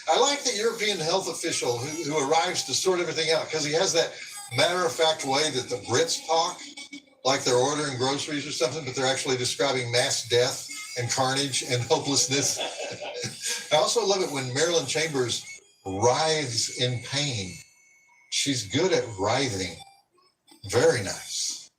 I like the European health official who arrives to sort everything out, because he has that matter-of-fact way that the Brits talk, like they're ordering groceries or something, but they're actually describing mass death and carnage and hopelessness. I also love it when Marilyn Chambers writhes in pain. She's good at writhing. Very nice.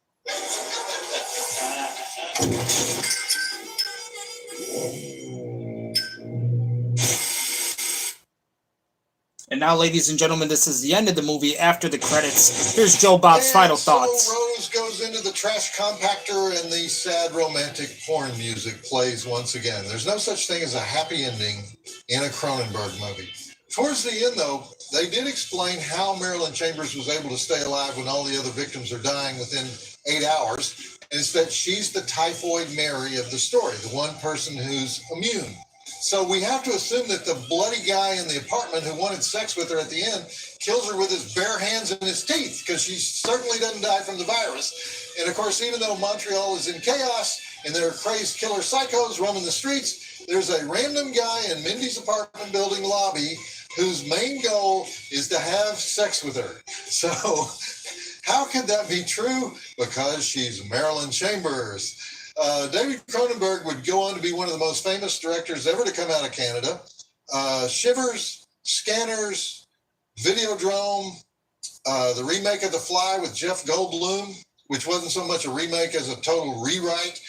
And now, ladies and gentlemen, this is the end of the movie. After the credits, here's Joe Bob's final thoughts. So Rose goes into the trash compactor, and the sad romantic porn music plays once again. There's no such thing as a happy ending in a Cronenberg movie. Towards the end, though, they did explain how Marilyn Chambers was able to stay alive when all the other victims are dying within 8 hours. And it's that she's the typhoid Mary of the story, the one person who's immune. So we have to assume that the bloody guy in the apartment who wanted sex with her at the end kills her with his bare hands and his teeth, because she certainly doesn't die from the virus. And of course, even though Montreal is in chaos and there are crazed killer psychos roaming the streets, there's a random guy in Mindy's apartment building lobby whose main goal is to have sex with her. So how could that be true? Because she's Marilyn Chambers. David Cronenberg would go on to be one of the most famous directors ever to come out of Canada. Shivers, Scanners, Videodrome, the remake of The Fly with Jeff Goldblum, which wasn't so much a remake as a total rewrite.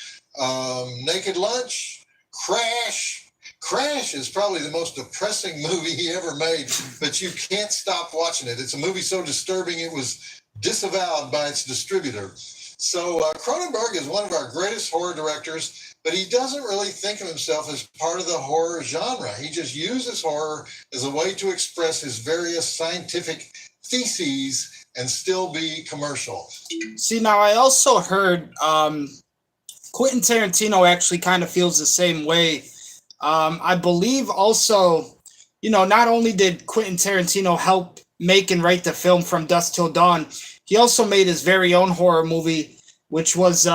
Naked Lunch, Crash. Crash is probably the most depressing movie he ever made, but you can't stop watching it. It's a movie so disturbing it was disavowed by its distributor. So Cronenberg is one of our greatest horror directors, but he doesn't really think of himself as part of the horror genre. He just uses horror as a way to express his various scientific theses and still be commercial. See, now I also heard Quentin Tarantino actually kind of feels the same way. I believe also, not only did Quentin Tarantino help make and write the film From Dusk Till Dawn, he also made his very own horror movie, which was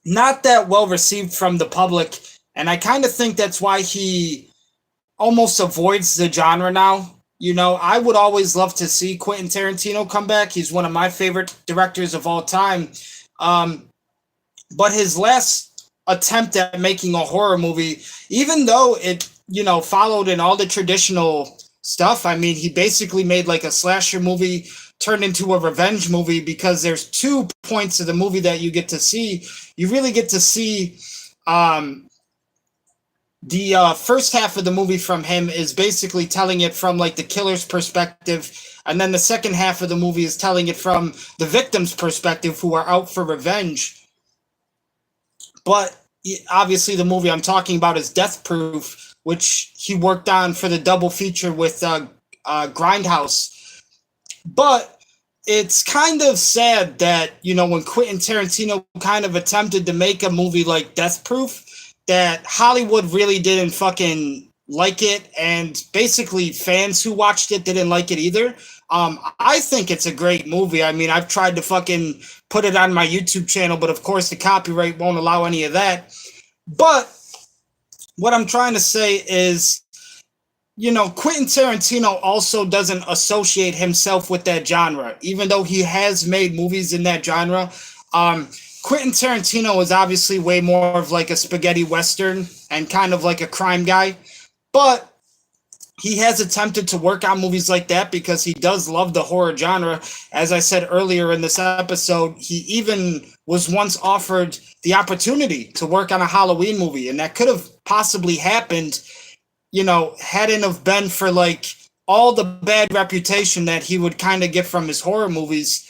not that well received from the public. And I kind of think that's why he almost avoids the genre now. I would always love to see Quentin Tarantino come back. He's one of my favorite directors of all time. But his last attempt at making a horror movie, even though it, followed in all the traditional stuff, I mean, he basically made like a slasher movie turned into a revenge movie, because there's 2 points of the movie that you get to see. You really get to see the first half of the movie from him is basically telling it from like the killer's perspective, and then the second half of the movie is telling it from the victim's perspective, who are out for revenge. But obviously the movie I'm talking about is Death Proof, which he worked on for the double feature with Grindhouse. But it's kind of sad that, when Quentin Tarantino kind of attempted to make a movie like Death Proof, that Hollywood really didn't fucking like it, and basically fans who watched it didn't like it either. I think it's a great movie. I mean, I've tried to fucking put it on my YouTube channel, but of course the copyright won't allow any of that. But what I'm trying to say is, Quentin Tarantino also doesn't associate himself with that genre, even though he has made movies in that genre. Quentin Tarantino was obviously way more of like a spaghetti western and kind of like a crime guy, but he has attempted to work on movies like that because he does love the horror genre. As I said earlier in this episode, he even was once offered the opportunity to work on a Halloween movie, and that could have possibly happened, hadn't have been for like all the bad reputation that he would kind of get from his horror movies.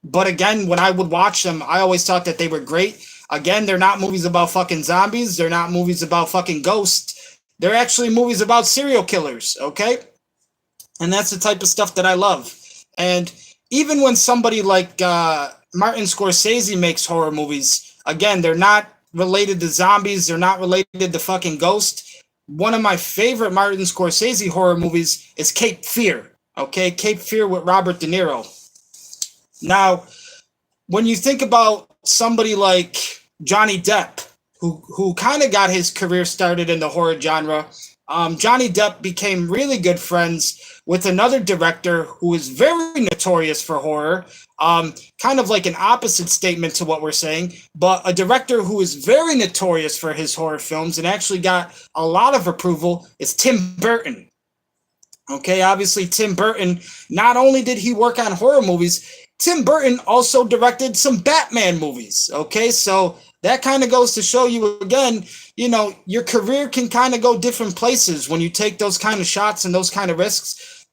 But again, when I would watch them, I always thought that they were great. Again, they're not movies about fucking zombies. They're not movies about fucking ghosts. They're actually movies about serial killers, okay? And that's the type of stuff that I love. And even when somebody like Martin Scorsese makes horror movies, again, they're not related to zombies. They're not related to fucking ghosts. One of my favorite Martin Scorsese horror movies is Cape Fear, okay? Cape Fear with Robert De Niro. Now, when you think about somebody like Johnny Depp, who kind of got his career started in the horror genre, Johnny Depp became really good friends with another director who is very notorious for horror, kind of like an opposite statement to what we're saying, but a director who is very notorious for his horror films and actually got a lot of approval is Tim Burton. Okay, obviously Tim Burton, not only did he work on horror movies, Tim Burton also directed some Batman movies. Okay, so that kind of goes to show you again, your career can kind of go different places when you take those kind of shots and those kind of risks.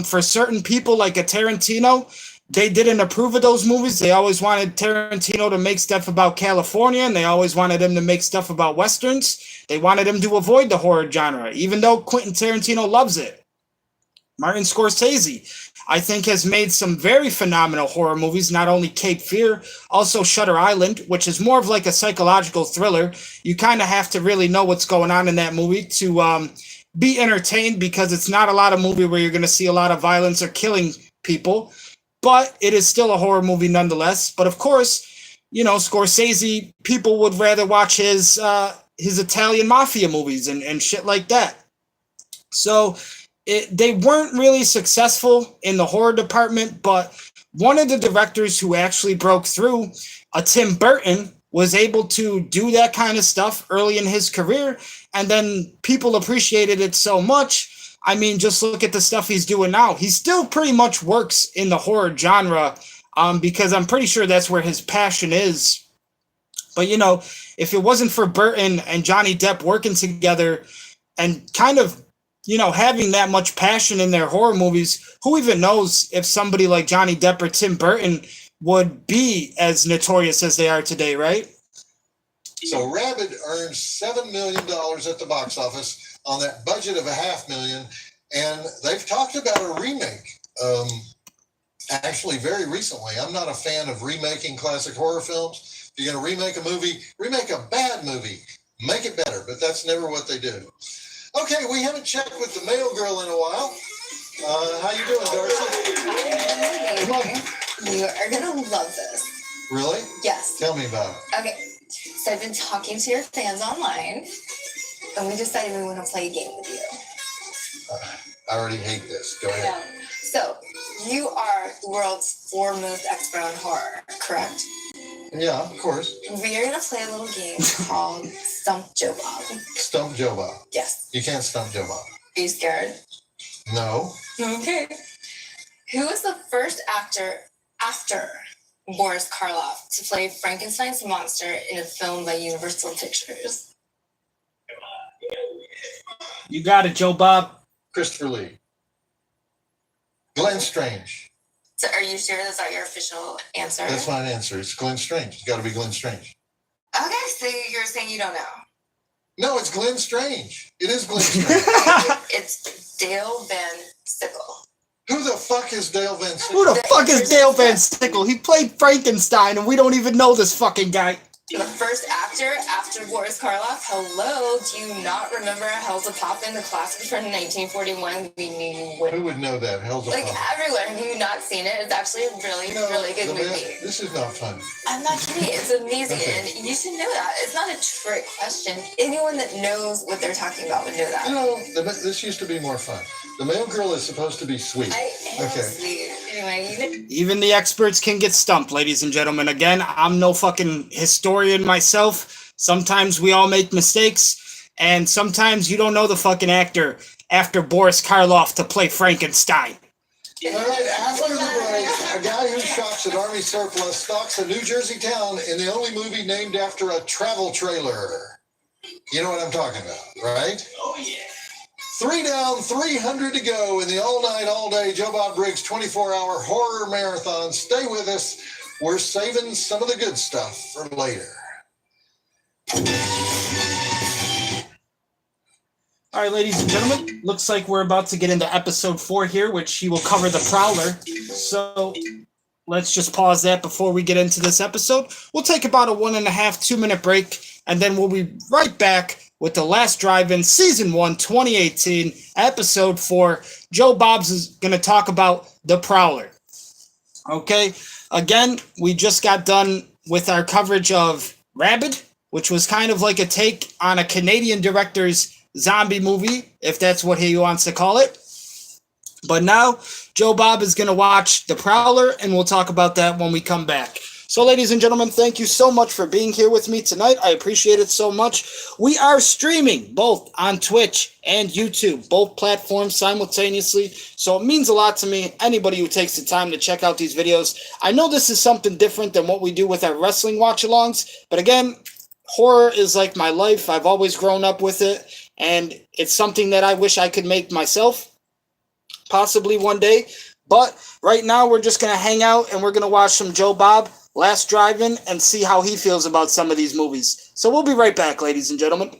For certain people like a Tarantino, they didn't approve of those movies. They always wanted Tarantino to make stuff about California, and they always wanted him to make stuff about Westerns. They wanted him to avoid the horror genre, even though Quentin Tarantino loves it. Martin Scorsese, I think, has made some very phenomenal horror movies, not only Cape Fear, also Shutter Island, which is more of like a psychological thriller. You kind of have to really know what's going on in that movie to be entertained, because it's not a lot of movie where you're going to see a lot of violence or killing people, but it is still a horror movie nonetheless. But of course, Scorsese, people would rather watch his Italian mafia movies and shit like that. So they weren't really successful in the horror department, but one of the directors who actually broke through, Tim Burton, was able to do that kind of stuff early in his career, and then people appreciated it so much. I mean, just look at the stuff he's doing now. He still pretty much works in the horror genre, because I'm pretty sure that's where his passion is. But, if it wasn't for Burton and Johnny Depp working together and kind of having that much passion in their horror movies, who even knows if somebody like Johnny Depp or Tim Burton would be as notorious as they are today, right? So Rabid earned $7 million at the box office on that budget of $500,000, and they've talked about a remake. Actually, very recently. I'm not a fan of remaking classic horror films. If you're going to remake a movie, remake a bad movie, make it better, but that's never what they do. Okay, we haven't checked with the mail girl in a while. How you doing, Darcy? Come on. You are going to love this. Really? Yes. Tell me about it. Okay, so I've been talking to your fans online, and we decided we want to play a game with you. I already hate this. Go ahead. So, you are the world's foremost expert on horror, correct? Yeah, of course. We are going to play a little game called Stump Joe Bob. Stump Joe Bob. Yes. You can't stump Joe Bob. Are you scared? No. Okay. Who was the first actor after Boris Karloff to play Frankenstein's monster in a film by Universal Pictures? You got it, Joe Bob. Christopher Lee. Glenn Strange. So are you sure that's not your official answer? That's my answer. It's Glenn Strange. It's got to be Glenn Strange. Okay, so you're saying you don't know. No, it's Glenn Strange. It is Glenn Strange. It's Dale Van Sickle. Who the fuck is Dale Van Sickle? Who the fuck is Dale Van Sickle? He played Frankenstein, and we don't even know this fucking guy. The first actor after Boris Karloff. Hello, do you not remember Hell's a Poppin', the classic from 1941? We knew Who would know that? Hell's a like Poppin'. everywhere. Have you not seen it? It's actually a really, really good movie. This is not fun. I'm not kidding. It's amazing, Okay. and you should know that. It's not a trick question. Anyone that knows what they're talking about would know that. This used to be more fun. The mail girl is supposed to be sweet. I am Okay. sweet. Anyway. anyway. Even the experts can get stumped, ladies and gentlemen. Again, I'm no fucking historian myself. Sometimes we all make mistakes, and sometimes you don't know the fucking actor after Boris Karloff to play Frankenstein. All right, after the break, a guy who shops at Army surplus stalks a New Jersey town in the only movie named after a travel trailer. You know what I'm talking about, right? Oh, yeah. 3 down, 300 to go in the all-night, all-day Joe Bob Briggs 24-hour horror marathon. Stay with us. We're saving some of the good stuff for later. All right, ladies and gentlemen, looks like we're about to get into episode 4 here, which he will cover the Prowler. So let's just pause that before we get into this episode. We'll take about a 1.5, 2 minute break, and then we'll be right back with The Last Drive-In, Season 1, 2018, Episode 4. Joe Bob's is going to talk about the Prowler. Okay, again, we just got done with our coverage of Rabid, which was kind of like a take on a Canadian director's zombie movie, if that's what he wants to call it. But now, Joe Bob is going to watch The Prowler, and we'll talk about that when we come back. So, ladies and gentlemen, thank you so much for being here with me tonight. I appreciate it so much. We are streaming both on Twitch and YouTube, both platforms simultaneously. So it means a lot to me, anybody who takes the time to check out these videos. I know this is something different than what we do with our wrestling watch-alongs, but again, horror is like my life. I've always grown up with it, and it's something that I wish I could make myself, possibly one day. But right now, we're just going to hang out, and we're going to watch some Joe Bob Last Drive-In and see how he feels about some of these movies. So we'll be right back, ladies and gentlemen.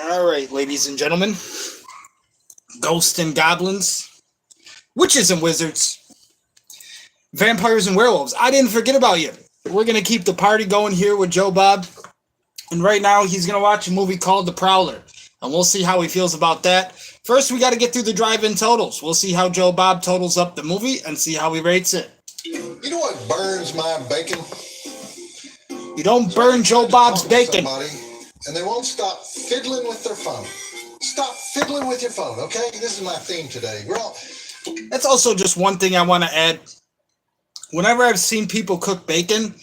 All right, ladies and gentlemen, ghosts and goblins, witches and wizards, vampires and werewolves. I didn't forget about you. We're going to keep the party going here with Joe Bob. And right now, he's going to watch a movie called The Prowler. And we'll see how he feels about that. First, we got to get through the drive-in totals. We'll see how Joe Bob totals up the movie and see how he rates it. You know what burns my bacon? You don't burn Joe Bob's bacon. And they won't stop fiddling with their phone. Stop fiddling with your phone, okay? This is my theme today. That's also just one thing I want to add. Whenever I've seen people cook bacon,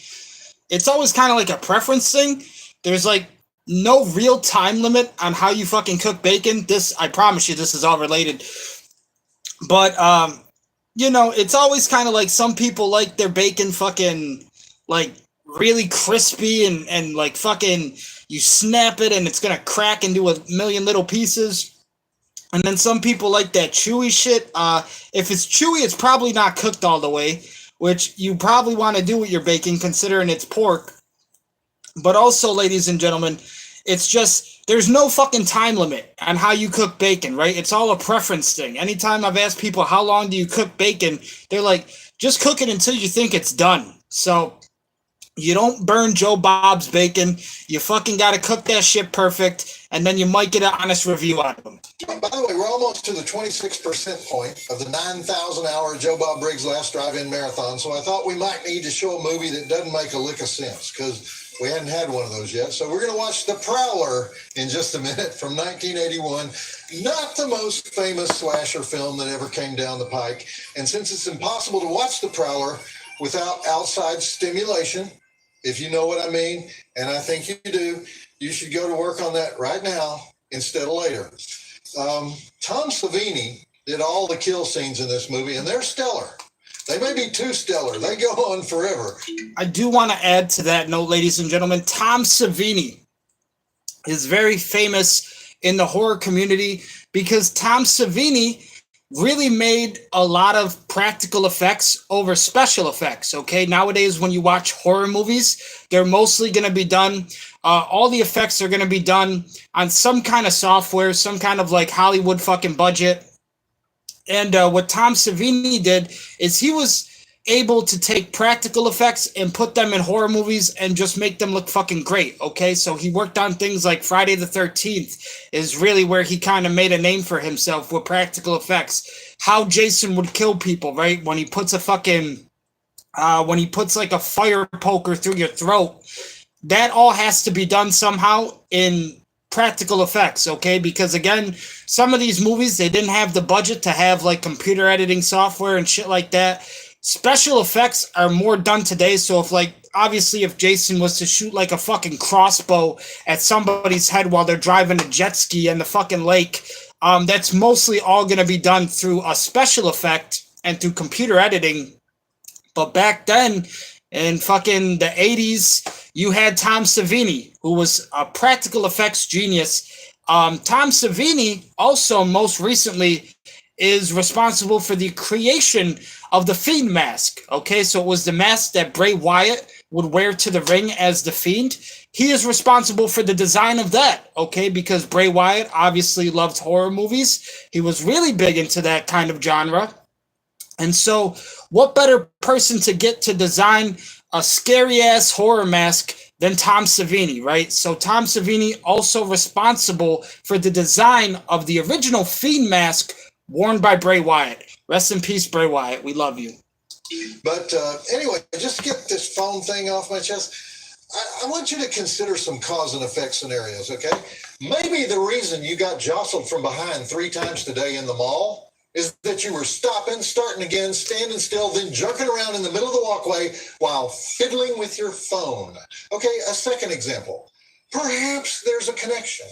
it's always kind of like a preference thing. There's like no real time limit on how you fucking cook bacon. This, I promise you, this is all related. But, you know, it's always kind of like some people like their bacon fucking like really crispy and like fucking you snap it and it's gonna crack into a million little pieces. And then some people like that chewy shit. If it's chewy, it's probably not cooked all the way, which you probably want to do with your bacon considering it's pork. But also, ladies and gentlemen, it's just, there's no fucking time limit on how you cook bacon, right? It's all a preference thing. Anytime I've asked people, how long do you cook bacon? They're like, just cook it until you think it's done. So you don't burn Joe Bob's bacon. You fucking got to cook that shit perfect, and then you might get an honest review out of them. By the way, we're almost to the 26% point of the 9,000-hour Joe Bob Briggs Last Drive-In Marathon, so I thought we might need to show a movie that doesn't make a lick of sense, because we hadn't had one of those yet. So we're going to watch The Prowler in just a minute from 1981. Not the most famous slasher film that ever came down the pike. And since it's impossible to watch The Prowler without outside stimulation, if you know what I mean, and I think you do, you should go to work on that right now instead of later. Tom Savini did all the kill scenes in this movie, and they're stellar. They may be too stellar. They go on forever. I do want to add to that note, ladies and gentlemen, Tom Savini is very famous in the horror community because Tom Savini really made a lot of practical effects over special effects, okay? Nowadays, when you watch horror movies, they're mostly going to be done, all the effects are going to be done on some kind of software, some kind of like Hollywood fucking budget. And what Tom Savini did is he was able to take practical effects and put them in horror movies and just make them look fucking great, okay? So he worked on things like Friday the 13th is really where he kind of made a name for himself with practical effects. How Jason would kill people, right? When he puts a fucking, when he puts like a fire poker through your throat, that all has to be done somehow in practical effects, okay? Because again, some of these movies, they didn't have the budget to have like computer editing software and shit like that. Special effects are more done today. So if like, obviously if Jason was to shoot like a fucking crossbow at somebody's head while they're driving a jet ski in the fucking lake, that's mostly all going to be done through a special effect and through computer editing. But back then in fucking the 80s, you had Tom Savini, who was a practical effects genius. Tom Savini also most recently is responsible for the creation of the Fiend mask. Okay, so it was the mask that Bray Wyatt would wear to the ring as the Fiend. He is responsible for the design of that, okay, because Bray Wyatt obviously loved horror movies. He was really big into that kind of genre. And so what better person to get to design a scary-ass horror mask than Tom Savini, right? So Tom Savini also responsible for the design of the original Fiend mask worn by Bray Wyatt. Rest in peace, Bray Wyatt. We love you. But anyway, just get this phone thing off my chest. I want you to consider some cause and effect scenarios, okay? Maybe the reason you got jostled from behind 3 times today in the mall is that you were stopping, starting again, standing still, then jerking around in the middle of the walkway while fiddling with your phone. Okay, a second example. Perhaps there's a connection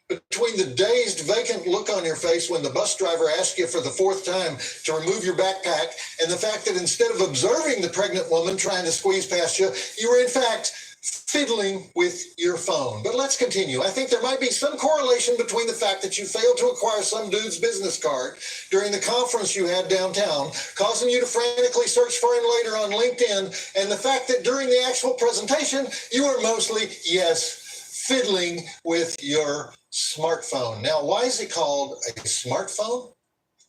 between the dazed, vacant look on your face when the bus driver asks you for the 4th time to remove your backpack and the fact that instead of observing the pregnant woman trying to squeeze past you, you were in fact fiddling with your phone. But let's continue. I think there might be some correlation between the fact that you failed to acquire some dude's business card during the conference you had downtown, causing you to frantically search for him later on LinkedIn, and the fact that during the actual presentation, you were mostly, yes, fiddling with your smartphone. Now, why is it called a smartphone?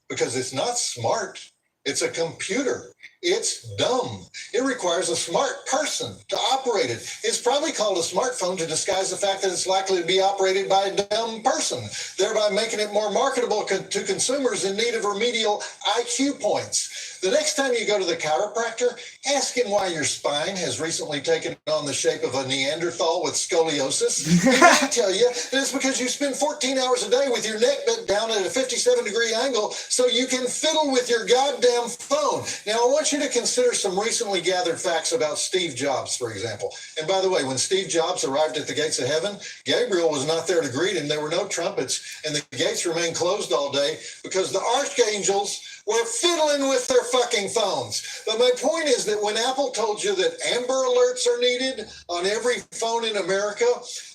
Because it's not smart. It's a computer. It's dumb. It requires a smart person to operate it. It's probably called a smartphone to disguise the fact that it's likely to be operated by a dumb person, thereby making it more marketable to consumers in need of remedial IQ points. The next time you go to the chiropractor, ask him why your spine has recently taken on the shape of a Neanderthal with scoliosis. He might tell you that it's because you spend 14 hours a day with your neck bent down at a 57-degree angle so you can fiddle with your goddamn phone. Now, I want you to consider some recently gathered facts about Steve Jobs, for example. And by the way, when Steve Jobs arrived at the gates of heaven, Gabriel was not there to greet him. There were no trumpets, and the gates remained closed all day because the archangels were fiddling with their fucking phones. But my point is that when Apple told you that Amber Alerts are needed on every phone in America,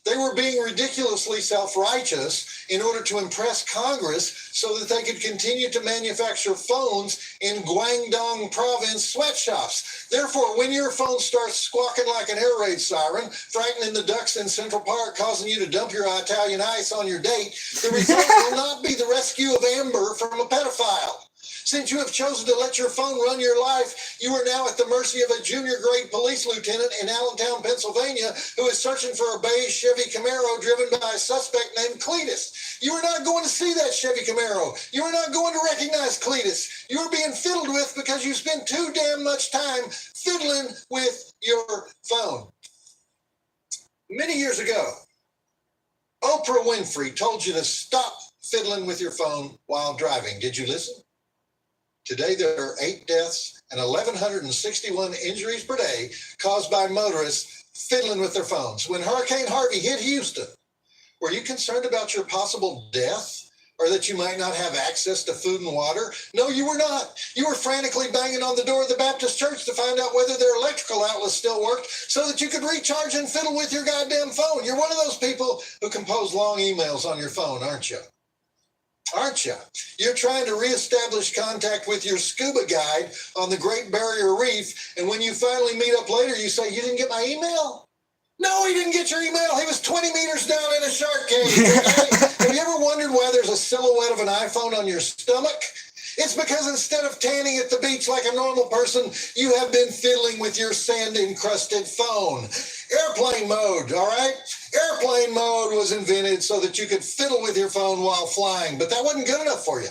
they were being ridiculously self-righteous in order to impress Congress so that they could continue to manufacture phones in Guangdong province sweatshops. Therefore, when your phone starts squawking like an air raid siren, frightening the ducks in Central Park, causing you to dump your Italian ice on your date, the result will not be the rescue of Amber from a pedophile. Since you have chosen to let your phone run your life, you are now at the mercy of a junior grade police lieutenant in Allentown, Pennsylvania, who is searching for a beige Chevy Camaro driven by a suspect named Cletus. You are not going to see that Chevy Camaro. You are not going to recognize Cletus. You are being fiddled with because you spend too damn much time fiddling with your phone. Many years ago, Oprah Winfrey told you to stop fiddling with your phone while driving. Did you listen? Today, there are 8 deaths and 1,161 injuries per day caused by motorists fiddling with their phones. When Hurricane Harvey hit Houston, were you concerned about your possible death or that you might not have access to food and water? No, you were not. You were frantically banging on the door of the Baptist church to find out whether their electrical outlets still worked so that you could recharge and fiddle with your goddamn phone. You're one of those people who compose long emails on your phone, aren't you? Aren't you? You're trying to reestablish contact with your scuba guide on the Great Barrier Reef, and when you finally meet up later, you say, "You didn't get my email?" No, he didn't get your email. He was 20 meters down in a shark cage. Okay? Have you ever wondered why there's a silhouette of an iPhone on your stomach? It's because instead of tanning at the beach like a normal person, you have been fiddling with your sand-encrusted phone. Airplane mode, all right? Airplane mode was invented so that you could fiddle with your phone while flying, but that wasn't good enough for you.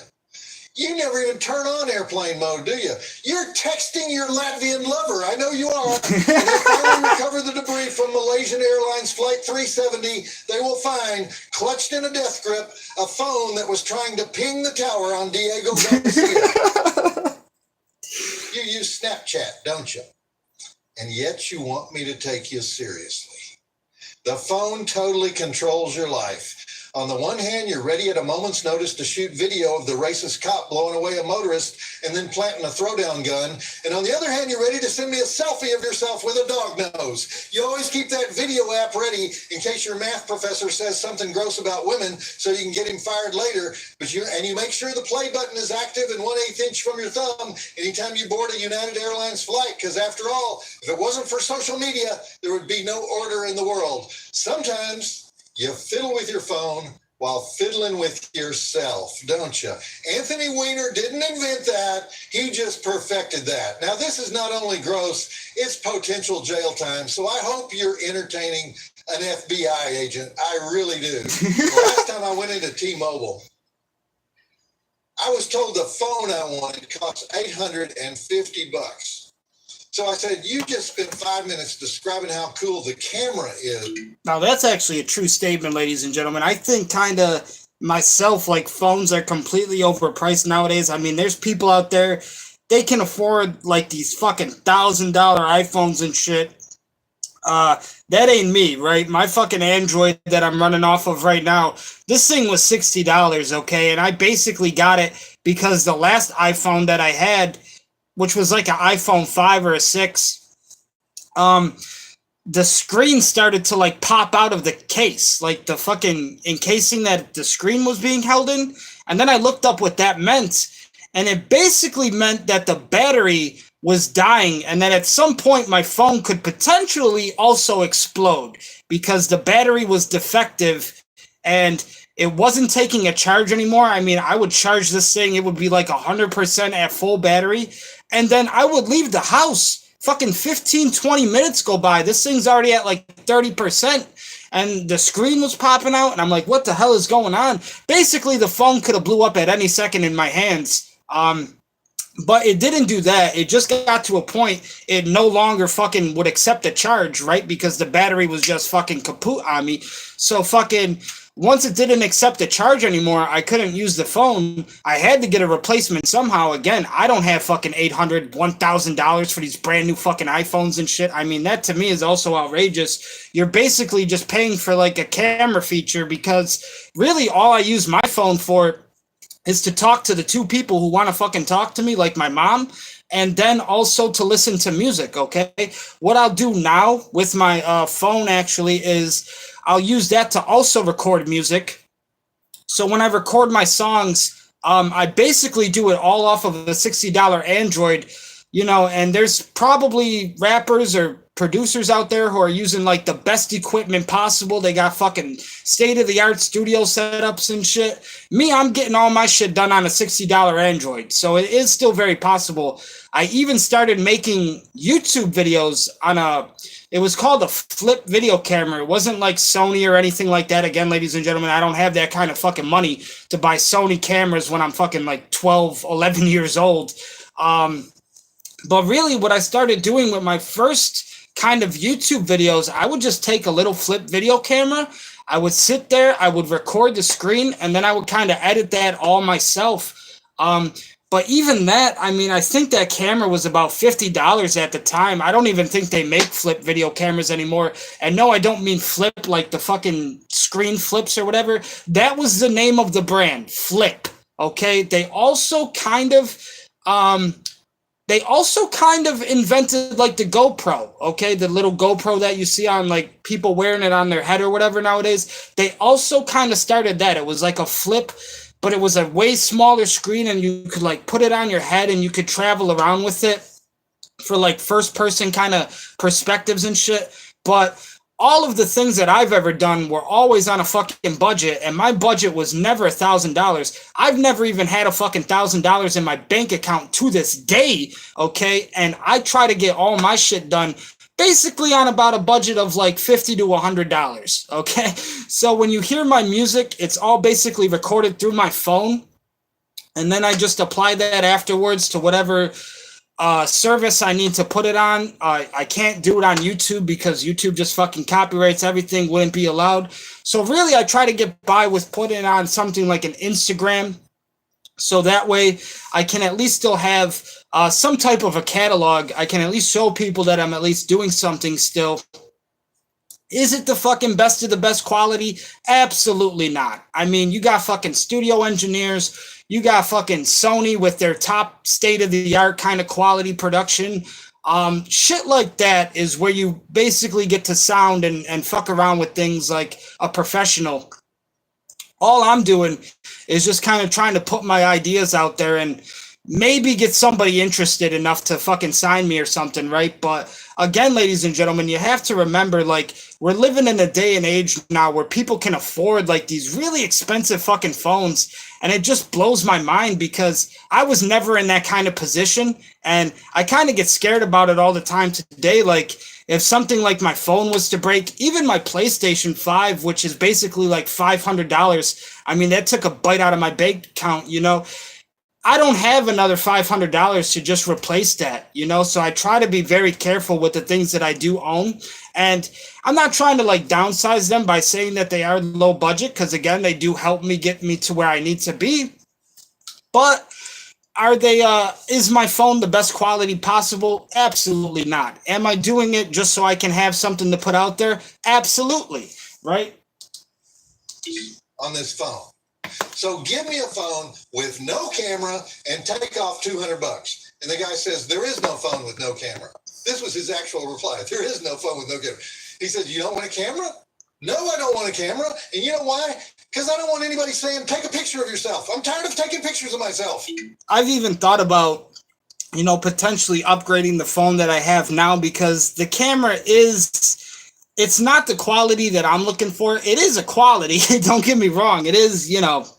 You never even turn on airplane mode, do you? You're texting your Latvian lover. I know you are. When they finally recover the debris from Malaysian Airlines Flight 370, they will find, clutched in a death grip, a phone that was trying to ping the tower on Diego Garcia. You use Snapchat, don't you? And yet you want me to take you seriously. The phone totally controls your life. On the one hand, you're ready at a moment's notice to shoot video of the racist cop blowing away a motorist and then planting a throwdown gun. And on the other hand, you're ready to send me a selfie of yourself with a dog nose. You always keep that video app ready in case your math professor says something gross about women so you can get him fired later. But you make sure the play button is active and 1/8 inch from your thumb anytime you board a United Airlines flight. Because after all, if it wasn't for social media, there would be no order in the world. Sometimes you fiddle with your phone while fiddling with yourself, don't you? Anthony Weiner didn't invent that. He just perfected that. Now, this is not only gross, it's potential jail time. So I hope you're entertaining an FBI agent. I really do. The last time I went into T-Mobile, I was told the phone I wanted cost $850. So I said, you just spent 5 minutes describing how cool the camera is. Now, that's actually a true statement, ladies and gentlemen. I think kind of myself, like, phones are completely overpriced nowadays. I mean, there's people out there, they can afford, like, these fucking $1,000 iPhones and shit. That ain't me, right? My fucking Android that I'm running off of right now, this thing was $60, okay? And I basically got it because the last iPhone that I had, which was like an iPhone 5 or a 6, the screen started to like pop out of the case, like the fucking encasing that the screen was being held in. And then I looked up what that meant, and it basically meant that the battery was dying and that at some point my phone could potentially also explode because the battery was defective and it wasn't taking a charge anymore. I mean, I would charge this thing, it would be like 100% at full battery, and then I would leave the house. Fucking 15, 20 minutes go by. This thing's already at like 30%, and the screen was popping out, and I'm like, what the hell is going on? Basically, the phone could have blew up at any second in my hands. But it didn't do that. It just got to a point it no longer fucking would accept a charge, right? Because the battery was just fucking kaput on me. So fucking once it didn't accept a charge anymore, I couldn't use the phone. I had to get a replacement somehow. Again, I don't have fucking $800, $1,000 for these brand new fucking iPhones and shit. I mean, that to me is also outrageous. You're basically just paying for like a camera feature, because really all I use my phone for is to talk to the two people who want to fucking talk to me, like my mom, and then also to listen to music, okay? What I'll do now with my phone actually is I'll use that to also record music. So when I record my songs, I basically do it all off of a $60 Android, you know, and there's probably rappers or producers out there who are using like the best equipment possible. They got fucking state-of-the-art studio setups and shit. Me, I'm getting all my shit done on a $60 Android, so it is still very possible. I even started making YouTube videos on it was called a flip video camera. It wasn't like Sony or anything like that. Again, ladies and gentlemen, I don't have that kind of fucking money to buy Sony cameras when I'm fucking like 12, 11 years old. But really what I started doing with my first kind of YouTube videos, I would just take a little flip video camera. I would sit there, I would record the screen, and then I would kind of edit that all myself. But even that, I mean, I think that camera was about $50 at the time. I don't even think they make flip video cameras anymore. And no, I don't mean flip like the fucking screen flips or whatever. That was the name of the brand, Flip. Okay, they also kind of invented like the GoPro, okay? The little GoPro that you see on like people wearing it on their head or whatever nowadays. They also kind of started that. It was like a flip, but it was a way smaller screen, and you could like put it on your head and you could travel around with it for like first person kind of perspectives and shit. But all of the things that I've ever done were always on a fucking budget, and my budget was never $1,000. I've never even had a fucking $1,000 in my bank account to this day, okay? And I try to get all my shit done basically on about a budget of like $50 to $100, okay? So when you hear my music, it's all basically recorded through my phone, and then I just apply that afterwards to whatever service I need to put it on. I can't do it on YouTube because YouTube just fucking copyrights everything, wouldn't be allowed. So really I try to get by with putting it on something like an Instagram, so that way I can at least still have some type of a catalog. I can at least show people that I'm at least doing something still. Is it the fucking best of the best quality? Absolutely not. I mean, you got fucking studio engineers, you got fucking Sony with their top state-of-the-art kind of quality production. Shit like that is where you basically get to sound and fuck around with things like a professional. All I'm doing is just kind of trying to put my ideas out there and maybe get somebody interested enough to fucking sign me or something, right? But again, ladies and gentlemen, you have to remember, like, we're living in a day and age now where people can afford like these really expensive fucking phones, and it just blows my mind because I was never in that kind of position, and I kind of get scared about it all the time today. Like, if something like my phone was to break, even my PlayStation 5, which is basically like $500, I mean, that took a bite out of my bank account, you know? I don't have another $500 to just replace that, you know? So I try to be very careful with the things that I do own. And I'm not trying to like downsize them by saying that they are low budget, because again, they do help me get me to where I need to be. But are they, is my phone the best quality possible? Absolutely not. Am I doing it just so I can have something to put out there? Absolutely, right? On this phone. So give me a phone with no camera and take off $200. And the guy says, there is no phone with no camera. This was his actual reply. There is no phone with no camera. He said, you don't want a camera? No, I don't want a camera. And you know why? Because I don't want anybody saying, take a picture of yourself. I'm tired of taking pictures of myself. I've even thought about, you know, potentially upgrading the phone that I have now, because the camera is it's not the quality that I'm looking for. It is a quality. Don't get me wrong. It is, it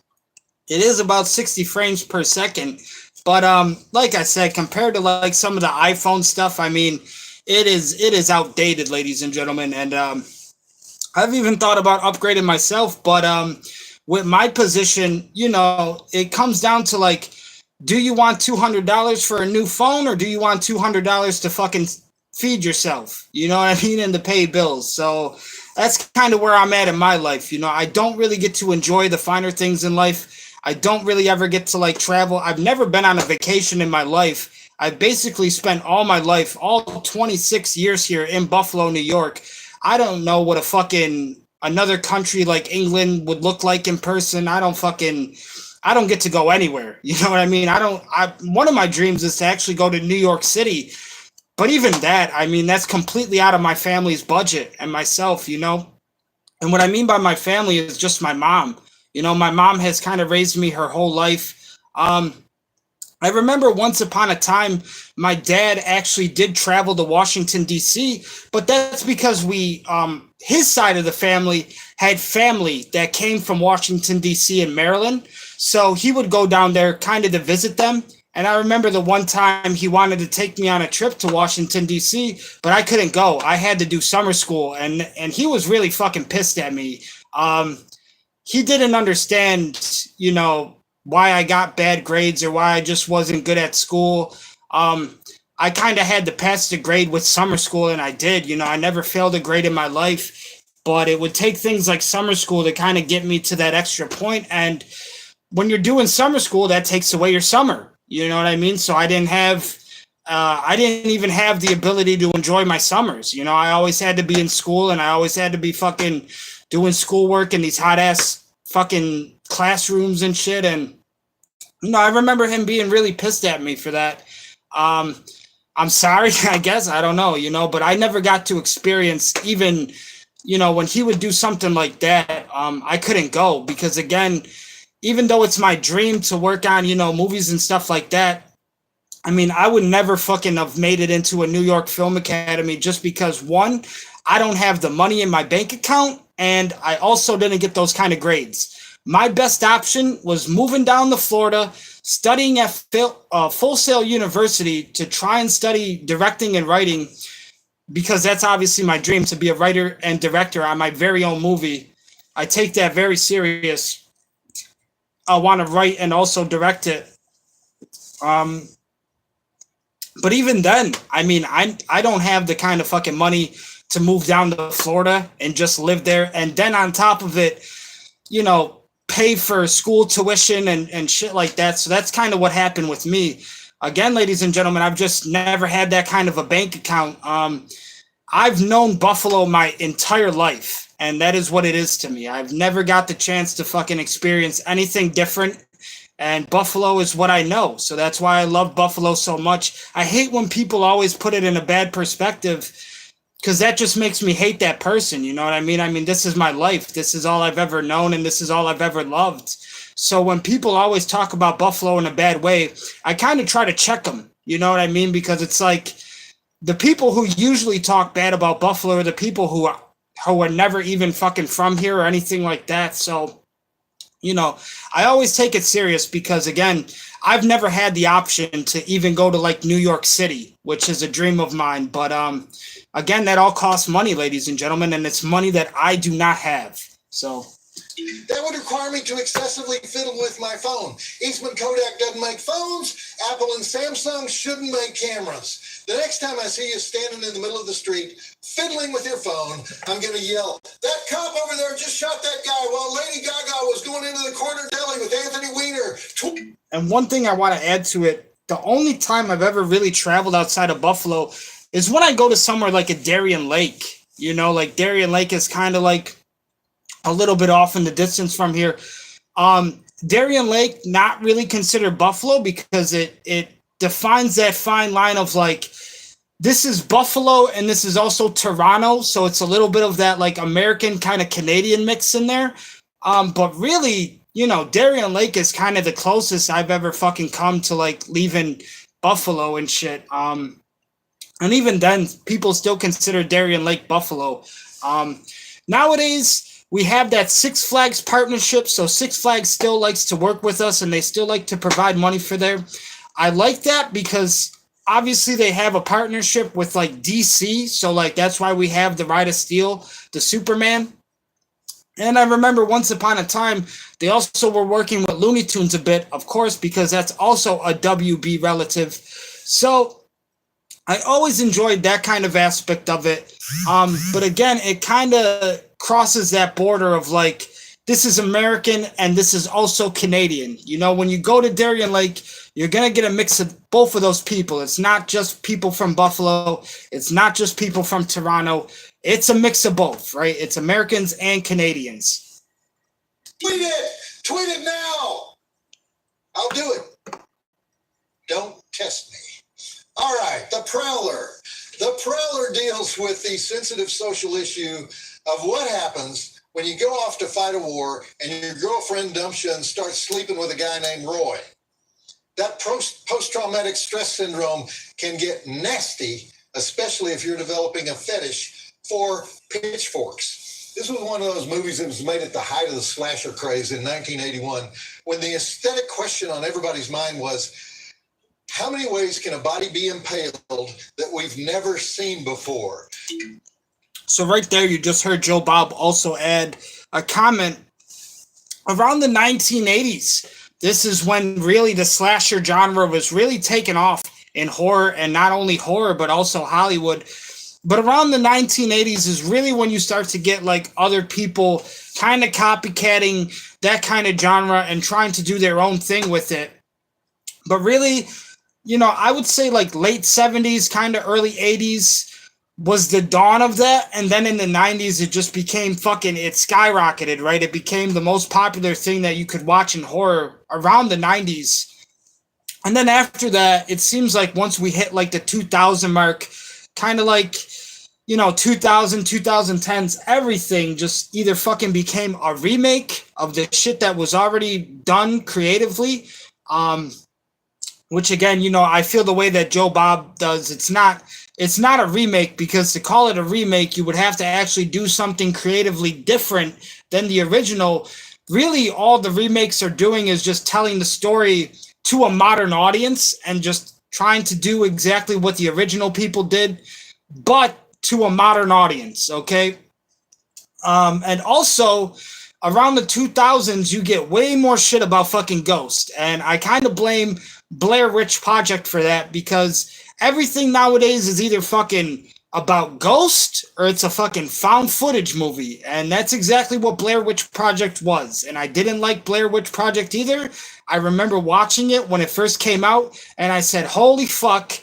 is about 60 frames per second. But like I said, compared to like some of the iPhone stuff, I mean, it is outdated, ladies and gentlemen. And I've even thought about upgrading myself, but with my position, it comes down to like, do you want $200 for a new phone, or do you want $200 to fucking feed yourself? You know what I mean? And to pay bills. So that's kind of where I'm at in my life. I don't really get to enjoy the finer things in life. I don't really ever get to like travel. I've never been on a vacation in my life. I basically spent all my life, all 26 years here in Buffalo, New York. I don't know what a fucking another country like England would look like in person. I don't get to go anywhere. You know what I mean? One of my dreams is to actually go to New York City. But even that, I mean, that's completely out of my family's budget and myself, And what I mean by my family is just my mom. My mom has kind of raised me her whole life. I remember once upon a time, my dad actually did travel to Washington, D.C., but that's because his side of the family had family that came from Washington, D.C. and Maryland. So he would go down there kind of to visit them. And I remember the one time he wanted to take me on a trip to Washington, D.C., but I couldn't go. I had to do summer school, and he was really fucking pissed at me. He didn't understand, why I got bad grades or why I just wasn't good at school. I kind of had to pass the grade with summer school, and I did. I never failed a grade in my life, but it would take things like summer school to kind of get me to that extra point. And when you're doing summer school, that takes away your summer. You know what I mean? So I didn't even have the ability to enjoy my summers. I always had to be in school, and I always had to be fucking doing schoolwork in these hot ass fucking classrooms and shit. And I remember him being really pissed at me for that. I'm sorry, I guess. I don't know, but I never got to experience even, when he would do something like that, I couldn't go because, again, even though it's my dream to work on, movies and stuff like that, I mean, I would never fucking have made it into a New York Film Academy just because, one, I don't have the money in my bank account, and I also didn't get those kind of grades. My best option was moving down to Florida, studying at Full Sail University to try and study directing and writing, because that's obviously my dream, to be a writer and director on my very own movie. I take that very serious. I want to write and also direct it. But even then, I mean, I don't have the kind of fucking money to move down to Florida and just live there. And then on top of it, pay for school tuition and shit like that. So that's kind of what happened with me. Again, ladies and gentlemen, I've just never had that kind of a bank account. I've known Buffalo my entire life. And that is what it is to me. I've never got the chance to fucking experience anything different. And Buffalo is what I know. So that's why I love Buffalo so much. I hate when people always put it in a bad perspective, because that just makes me hate that person. You know what I mean? I mean, this is my life. This is all I've ever known, and this is all I've ever loved. So when people always talk about Buffalo in a bad way, I kind of try to check them. You know what I mean? Because it's like the people who usually talk bad about Buffalo are the people who are never even fucking from here or anything like that. So, I always take it serious because, again, I've never had the option to even go to like New York City, which is a dream of mine. But again, that all costs money, ladies and gentlemen, and it's money that I do not have. So that would require me to excessively fiddle with my phone. Eastman Kodak doesn't make phones. Apple and Samsung shouldn't make cameras. The next time I see you standing in the middle of the street fiddling with your phone, I'm going to yell, "That cop over there just shot that guy while Lady Gaga was going into the corner deli with Anthony Weiner." And one thing I want to add to it, the only time I've ever really traveled outside of Buffalo is when I go to somewhere like a Darien Lake. Like Darien Lake is kind of like a little bit off in the distance from here. Darien Lake, not really considered Buffalo because it defines that fine line of like, this is Buffalo and this is also Toronto. So it's a little bit of that like American kind of Canadian mix in there. But really, Darien Lake is kind of the closest I've ever fucking come to like leaving Buffalo and shit. And even then, people still consider Darien Lake Buffalo. Nowadays, we have that Six Flags partnership, so Six Flags still likes to work with us, and they still like to provide money for there. I like that because obviously they have a partnership with like DC, so like that's why we have the Ride of Steel, the Superman. And I remember once upon a time, they also were working with Looney Tunes a bit, of course, because that's also a WB relative. So I always enjoyed that kind of aspect of it. But again, it kind of crosses that border of like, this is American and this is also Canadian. You know, when you go to Darien Lake, you're going to get a mix of both of those people. It's not just people from Buffalo. It's not just people from Toronto. It's a mix of both, right? It's Americans and Canadians. Tweet it! Tweet it now! I'll do it. Don't test me. All right, the Prowler. The Prowler deals with the sensitive social issue of what happens when you go off to fight a war and your girlfriend dumps you and starts sleeping with a guy named Roy. That post-traumatic stress syndrome can get nasty, especially if you're developing a fetish for pitchforks. This was one of those movies that was made at the height of the slasher craze in 1981, when the aesthetic question on everybody's mind was, how many ways can a body be impaled that we've never seen before? So right there, you just heard Joe Bob also add a comment. Around the 1980s, this is when really the slasher genre was really taking off in horror, and not only horror, but also Hollywood. But around the 1980s is really when you start to get like other people kind of copycatting that kind of genre and trying to do their own thing with it. But really, you know, I would say like late 70s, kind of early 80s was the dawn of that. And then in the 90s, it just became it skyrocketed, right? It became the most popular thing that you could watch in horror around the 90s. And then after that, it seems like once we hit like the 2000 mark, kind of like, you know, 2000, 2010s, everything just either fucking became a remake of the shit that was already done creatively. Which again, you know, I feel the way that Joe Bob does, it's not a remake, because to call it a remake, you would have to actually do something creatively different than the original. Really, all the remakes are doing is just telling the story to a modern audience and just trying to do exactly what the original people did, but to a modern audience, okay? And also, around the 2000s, you get way more shit about fucking Ghost. And I kind of blame Blair Witch Project for that, because everything nowadays is either fucking about Ghost or it's a fucking found footage movie. And that's exactly what Blair Witch Project was. And I didn't like Blair Witch Project either. I remember watching it when it first came out and I said, holy fuck,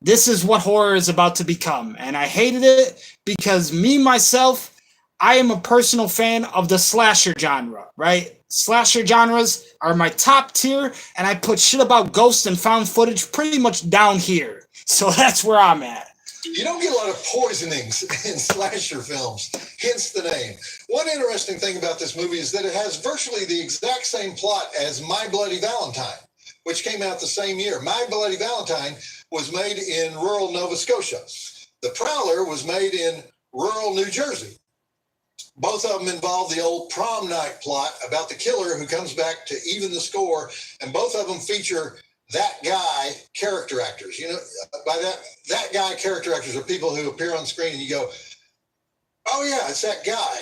this is what horror is about to become. And I hated it because myself, I am a personal fan of the slasher genre, right? Slasher genres are my top tier, and I put shit about ghosts and found footage pretty much down here. So that's where I'm at. You don't get a lot of poisonings in slasher films, hence the name. One interesting thing about this movie is that it has virtually the exact same plot as My Bloody Valentine, which came out the same year. My Bloody Valentine was made in rural Nova Scotia. The Prowler was made in rural New Jersey. Both of them involve the old prom night plot about the killer who comes back to even the score, and both of them feature that guy character actors. You know, by that guy character actors are people who appear on screen and you go, oh yeah, it's that guy.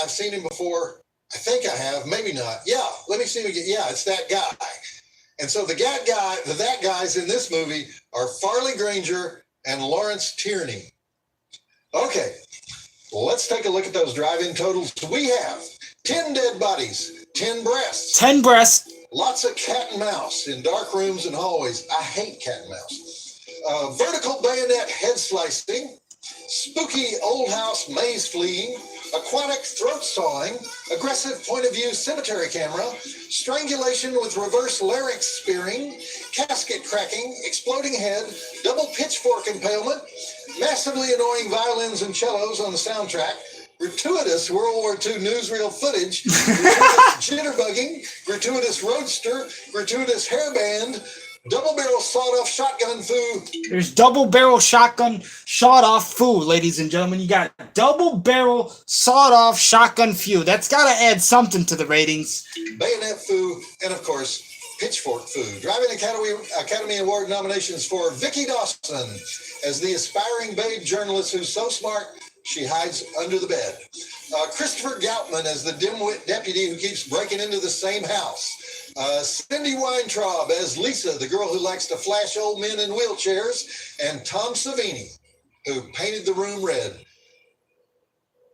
I've seen him before. I think I have, maybe not. Yeah, let me see him again. Yeah, it's that guy. And so the that guys in this movie are Farley Granger and Lawrence Tierney. Okay. Well, let's take a look at those drive-in totals. We have 10 dead bodies, 10 breasts. 10 breasts. Lots of cat and mouse in dark rooms and hallways. I hate cat and mouse. Vertical bayonet head slicing, spooky old house maze fleeing, aquatic throat sawing, aggressive point of view cemetery camera, strangulation with reverse larynx spearing, casket cracking, exploding head, double pitchfork impalement, massively annoying violins and cellos on the soundtrack, gratuitous World War II newsreel footage, gratuitous jitterbugging, gratuitous roadster, gratuitous hairband, Double barrel sawed-off shotgun foo. There's double barrel shotgun sawed-off foo, ladies and gentlemen. You got double barrel sawed-off shotgun foo. That's got to add something to the ratings. Bayonet foo, and of course, pitchfork foo. Driving Academy Award nominations for Vicki Dawson as the aspiring babe journalist who's so smart she hides under the bed. Christopher Goutman as the dim-wit deputy who keeps breaking into the same house. Cindy Weintraub as Lisa, the girl who likes to flash old men in wheelchairs. And Tom Savini, who painted the room red.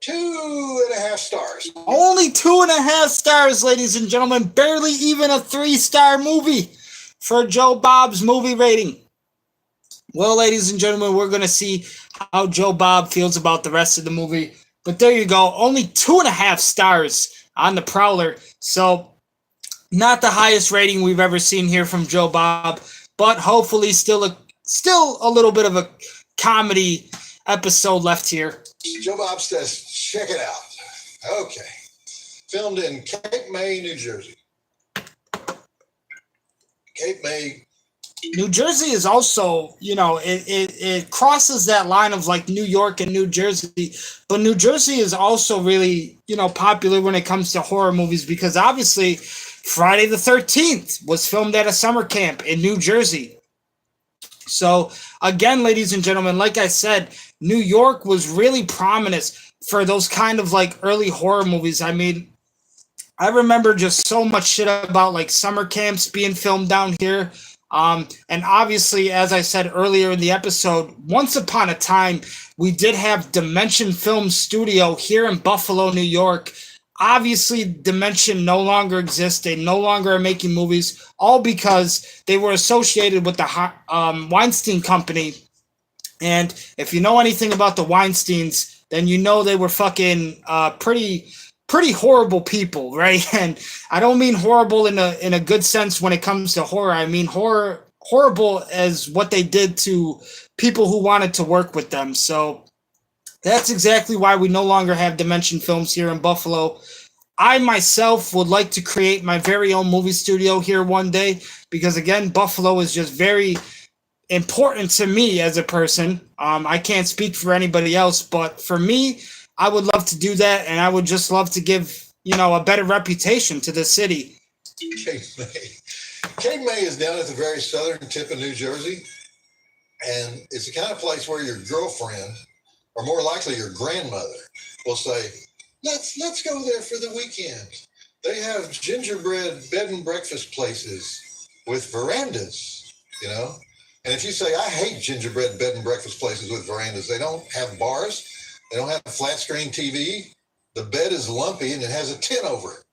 2.5 stars. Only 2.5 stars, ladies and gentlemen. Barely even a 3-star movie for Joe Bob's movie rating. Well, ladies and gentlemen, we're going to see how Joe Bob feels about the rest of the movie. But there you go. Only 2.5 stars on the Prowler. So not the highest rating we've ever seen here from Joe Bob, but hopefully still a little bit of a comedy episode left here. Joe Bob says, check it out. Okay. Filmed in Cape May, New Jersey. Cape May. New Jersey is also, it crosses that line of like New York and New Jersey, but New Jersey is also really, popular when it comes to horror movies because obviously Friday the 13th was filmed at a summer camp in New Jersey. So again, ladies and gentlemen, like I said, New York was really prominent for those kind of like early horror movies. I mean, I remember just so much shit about like summer camps being filmed down here. And obviously, as I said earlier in the episode, once upon a time, we did have Dimension Film Studio here in Buffalo, New York. Obviously, Dimension no longer exists. They no longer are making movies, all because they were associated with the Weinstein Company. And if you know anything about the Weinsteins, then you know they were fucking pretty horrible people, right? And I don't mean horrible in a good sense when it comes to horror. I mean horrible as what they did to people who wanted to work with them. So that's exactly why we no longer have Dimension Films here in Buffalo. I myself would like to create my very own movie studio here one day because, again, Buffalo is just very important to me as a person. I can't speak for anybody else, but for me, I would love to do that, and I would just love to give, a better reputation to the city. Cape May. Cape May is down at the very southern tip of New Jersey, and it's the kind of place where your girlfriend, or more likely your grandmother, will say, let's go there for the weekend. They have gingerbread bed and breakfast places with verandas, And if you say, I hate gingerbread bed and breakfast places with verandas, they don't have bars. They don't have a flat screen TV. The bed is lumpy and it has a tin over it.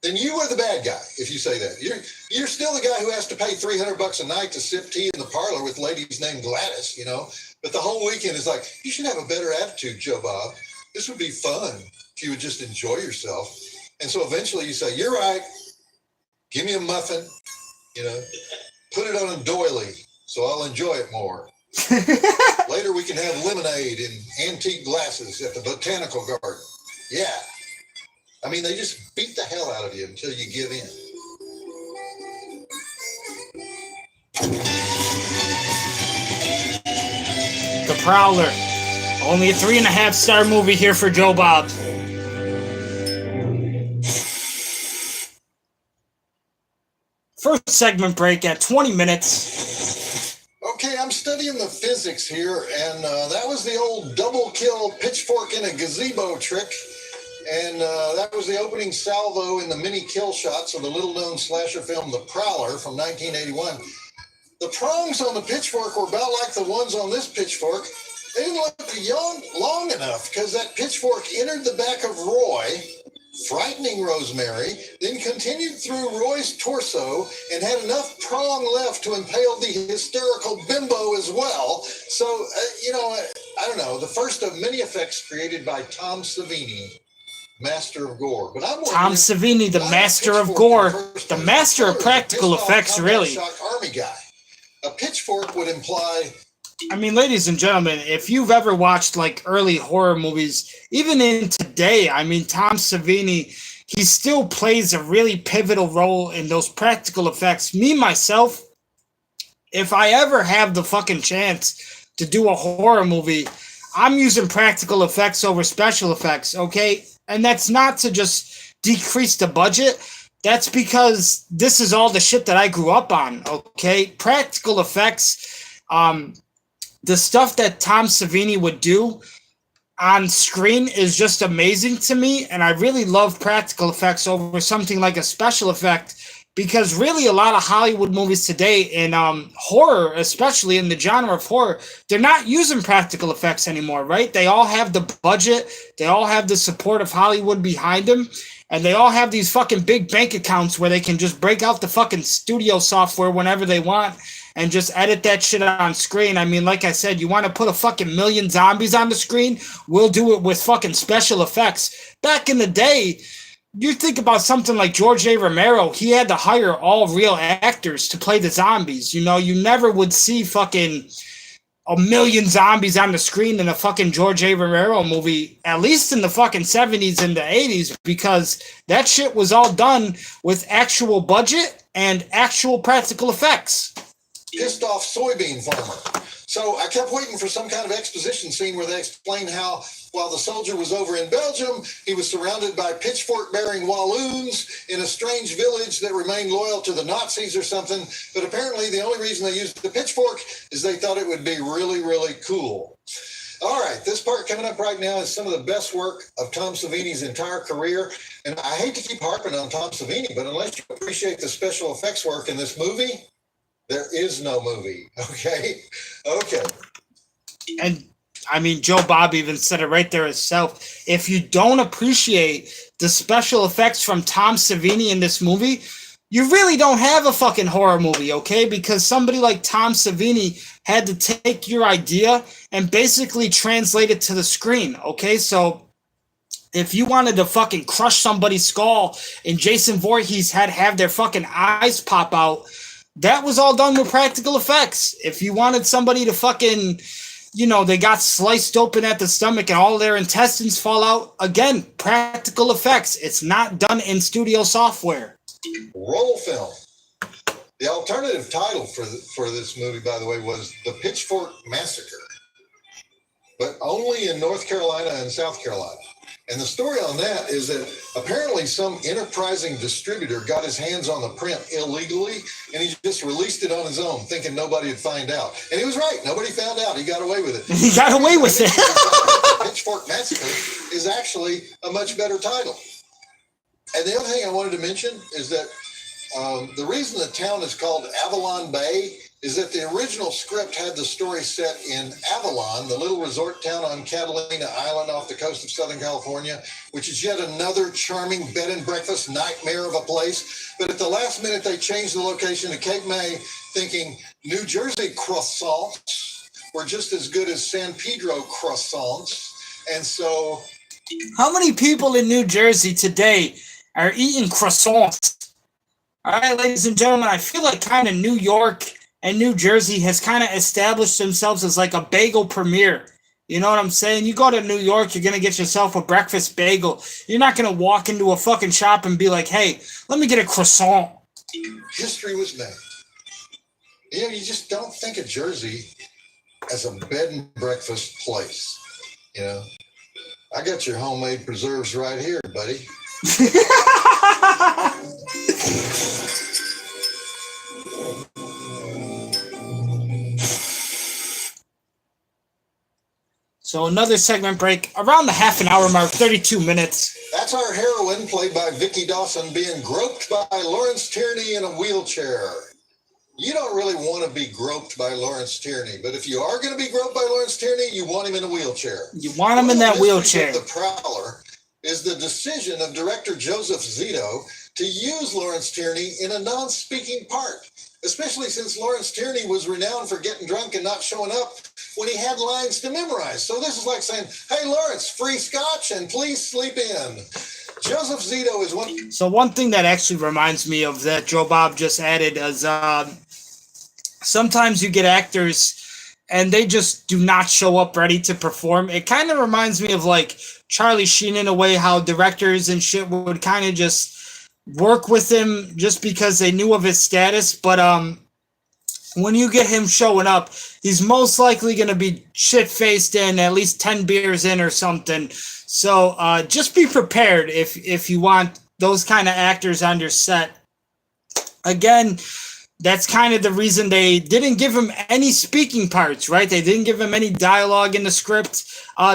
Then you are the bad guy if you say that. You're still the guy who has to pay $300 a night to sip tea in the parlor with ladies named Gladys, But the whole weekend is like, you should have a better attitude, Joe Bob. This would be fun if you would just enjoy yourself. And so eventually you say, you're right. Give me a muffin, put it on a doily so I'll enjoy it more. Later, we can have lemonade in antique glasses at the Botanical Garden. Yeah. I mean, they just beat the hell out of you until you give in. The Prowler. Only a 3.5-star movie here for Joe Bob. First segment break at 20 minutes. Okay, I'm studying the physics here, and that was the old double kill pitchfork in a gazebo trick. And that was the opening salvo in the mini kill shots of the little-known slasher film The Prowler from 1981. The prongs on the pitchfork were about like the ones on this pitchfork. They didn't look long enough because that pitchfork entered the back of Roy, frightening Rosemary, then continued through Roy's torso and had enough prong left to impale the hysterical bimbo as well. So, I don't know, the first of many effects created by Tom Savini, master of gore. But I'm Tom Savini, the master of gore, the master of practical effects, really. Shock army guy. A pitchfork would imply... I mean, ladies and gentlemen, if you've ever watched like early horror movies, even in today, I mean, Tom Savini, he still plays a really pivotal role in those practical effects. Me, myself, if I ever have the fucking chance to do a horror movie, I'm using practical effects over special effects, okay? And that's not to just decrease the budget. That's because this is all the shit that I grew up on, okay? Practical effects, the stuff that Tom Savini would do on screen is just amazing to me, and I really love practical effects over something like a special effect, because really a lot of Hollywood movies today in horror, especially in the genre of horror, they're not using practical effects anymore, right? They all have the budget, they all have the support of Hollywood behind them, and they all have these fucking big bank accounts where they can just break out the fucking studio software whenever they want and just edit that shit on screen. I mean, like I said, you want to put a fucking million zombies on the screen? We'll do it with fucking special effects. Back in the day, you think about something like George A. Romero, he had to hire all real actors to play the zombies. You know, you never would see fucking a million zombies on the screen in a fucking George A. Romero movie, at least in the fucking 70s and the 80s, because that shit was all done with actual budget and actual practical effects. Pissed off soybean farmer. So I kept waiting for some kind of exposition scene where they explained how, while the soldier was over in Belgium, he was surrounded by pitchfork-bearing Walloons in a strange village that remained loyal to the Nazis or something. But apparently the only reason they used the pitchfork is they thought it would be really, really cool. All right, this part coming up right now is some of the best work of Tom Savini's entire career. And I hate to keep harping on Tom Savini, but unless you appreciate the special effects work in this movie, there is no movie, okay? Okay. And, I mean, Joe Bob even said it right there himself. If you don't appreciate the special effects from Tom Savini in this movie, you really don't have a fucking horror movie, okay? Because somebody like Tom Savini had to take your idea and basically translate it to the screen, okay? So if you wanted to fucking crush somebody's skull and Jason Voorhees had to have their fucking eyes pop out, that was all done with practical effects. If you wanted somebody to fucking, you know, they got sliced open at the stomach and all their intestines fall out, again, practical effects. It's not done in studio software. Roll film. The alternative title for this movie, by the way, was The Pitchfork Massacre, but only in North Carolina and South Carolina. And the story on that is that apparently some enterprising distributor got his hands on the print illegally, and he just released it on his own, thinking nobody would find out. And he was right. Nobody found out. He got away with it. He got away with it. Pitchfork Massacre is actually a much better title. And the other thing I wanted to mention is that the reason the town is called Avalon Bay is that the original script had the story set in Avalon, the little resort town on Catalina Island off the coast of Southern California, which is yet another charming bed and breakfast nightmare of a place. But at the last minute, they changed the location to Cape May, thinking New Jersey croissants were just as good as San Pedro croissants. And so... How many people in New Jersey today are eating croissants? All right, ladies and gentlemen, I feel like kind of New York and New Jersey has kind of established themselves as like a bagel premier. You know what I'm saying? You go to New York, you're going to get yourself a breakfast bagel. You're not going to walk into a fucking shop and be like, hey, let me get a croissant. History was made. You know, you just don't think of Jersey as a bed and breakfast place. You know, I got your homemade preserves right here, buddy. So another segment break, around the half an hour mark, 32 minutes. That's our heroine, played by Vicki Dawson, being groped by Lawrence Tierney in a wheelchair. You don't really want to be groped by Lawrence Tierney, but if you are going to be groped by Lawrence Tierney, you want him in a wheelchair. You want him in that wheelchair. The Prowler is the decision of director Joseph Zito to use Lawrence Tierney in a non-speaking part, especially since Lawrence Tierney was renowned for getting drunk and not showing up when he had lines to memorize. So this is like saying, hey, Lawrence, free scotch and please sleep in. Joseph Zito is one. So one thing that actually reminds me of that Joe Bob just added is sometimes you get actors and they just do not show up ready to perform. It kind of reminds me of like Charlie Sheen in a way, how directors and shit would kind of just work with him just because they knew of his status. But when you get him showing up, he's most likely going to be shit-faced in, at least 10 beers in or something. So just be prepared if you want those kind of actors on your set. Again, that's kind of the reason they didn't give him any speaking parts, right? They didn't give him any dialogue in the script.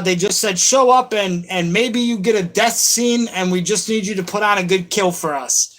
They just said, show up and maybe you get a death scene and we just need you to put on a good kill for us.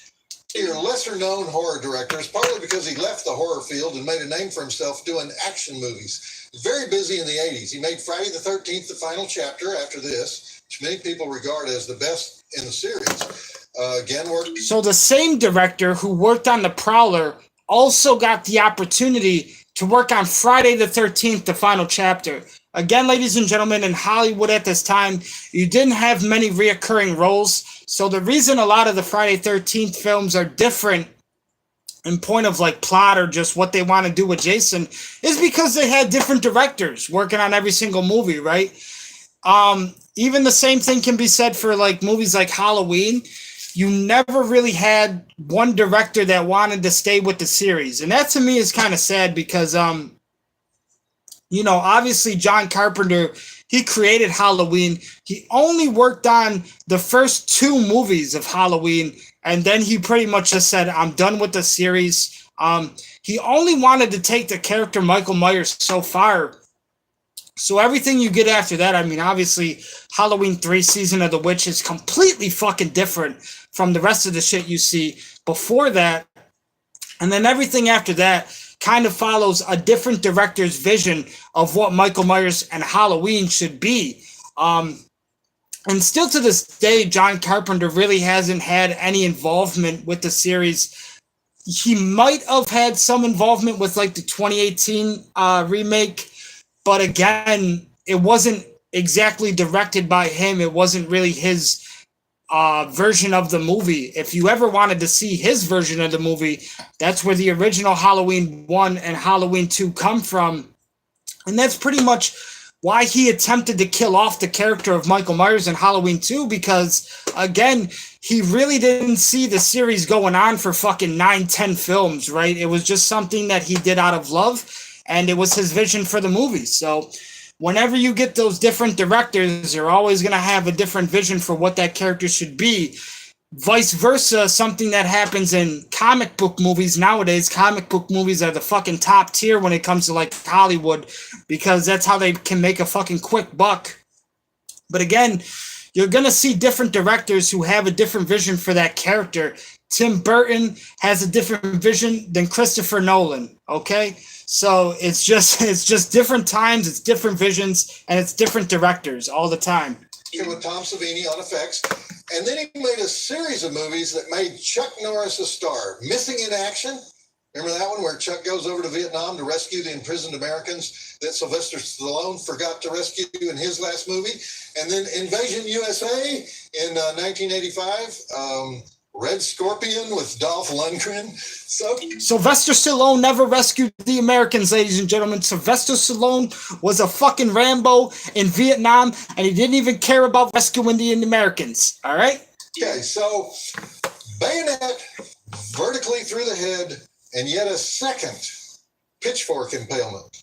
Your lesser-known horror directors, partly because he left the horror field and made a name for himself doing action movies. Very busy in the 80s. He made Friday the 13th the final chapter after this, which many people regard as the best in the series. Again, worked. So the same director who worked on The Prowler also got the opportunity to work on Friday the 13th, the final chapter. Again, ladies and gentlemen, in Hollywood at this time, you didn't have many reoccurring roles. So the reason a lot of the Friday 13th films are different in point of like plot or just what they want to do with Jason is because they had different directors working on every single movie, right? Even the same thing can be said for like movies like Halloween. You never really had one director that wanted to stay with the series. And that to me is kind of sad because, obviously John Carpenter, he created Halloween. He only worked on the first 2 movies of Halloween, and then he pretty much just said, I'm done with the series. He only wanted to take the character Michael Myers so far. So everything you get after that, I mean, obviously, Halloween 3 Season of the Witch is completely fucking different from the rest of the shit you see before that. And then everything after that kind of follows a different director's vision of what Michael Myers and Halloween should be. And still to this day, John Carpenter really hasn't had any involvement with the series. He might have had some involvement with like the 2018 remake, but again, it wasn't exactly directed by him. It wasn't really his version of the movie. If you ever wanted to see his version of the movie, that's where the original Halloween 1 and Halloween 2 come from. And that's pretty much why he attempted to kill off the character of Michael Myers in Halloween 2, because, again, he really didn't see the series going on for fucking 9-10 films, right? It was just something that he did out of love, and it was his vision for the movie. So whenever you get those different directors, you're always going to have a different vision for what that character should be. Vice versa, something that happens in comic book movies nowadays. Comic book movies are the fucking top tier when it comes to like Hollywood, because that's how they can make a fucking quick buck. But again, you're going to see different directors who have a different vision for that character. Tim Burton has a different vision than Christopher Nolan, okay? So it's just different times, it's different visions, and it's different directors all the time. With Tom Savini on effects, and then he made a series of movies that made Chuck Norris a star. Missing in Action, remember that one where Chuck goes over to Vietnam to rescue the imprisoned Americans that Sylvester Stallone forgot to rescue in his last movie? And then Invasion USA in 1985, Red Scorpion with Dolph Lundgren. So Sylvester Stallone never rescued the Americans, ladies and gentlemen. Sylvester Stallone was a fucking Rambo in Vietnam, and he didn't even care about rescuing the Americans. All right? Okay, so bayonet vertically through the head, and yet a second pitchfork impalement.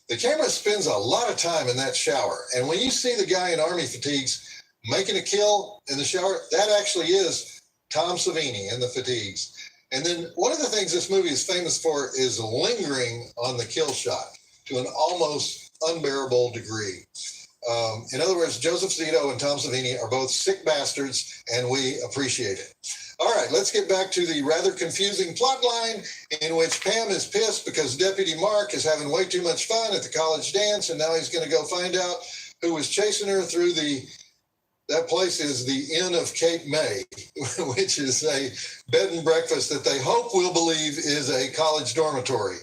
The camera spends a lot of time in that shower, and when you see the guy in army fatigues making a kill in the shower, that actually is Tom Savini in the fatigues. And then one of the things this movie is famous for is lingering on the kill shot to an almost unbearable degree. In other words, Joseph Zito and Tom Savini are both sick bastards, and we appreciate it. All right, let's get back to the rather confusing plot line in which Pam is pissed because Deputy Mark is having way too much fun at the college dance, and now he's going to go find out who was chasing her through that place is the Inn of Cape May, which is a bed and breakfast that they hope we'll believe is a college dormitory.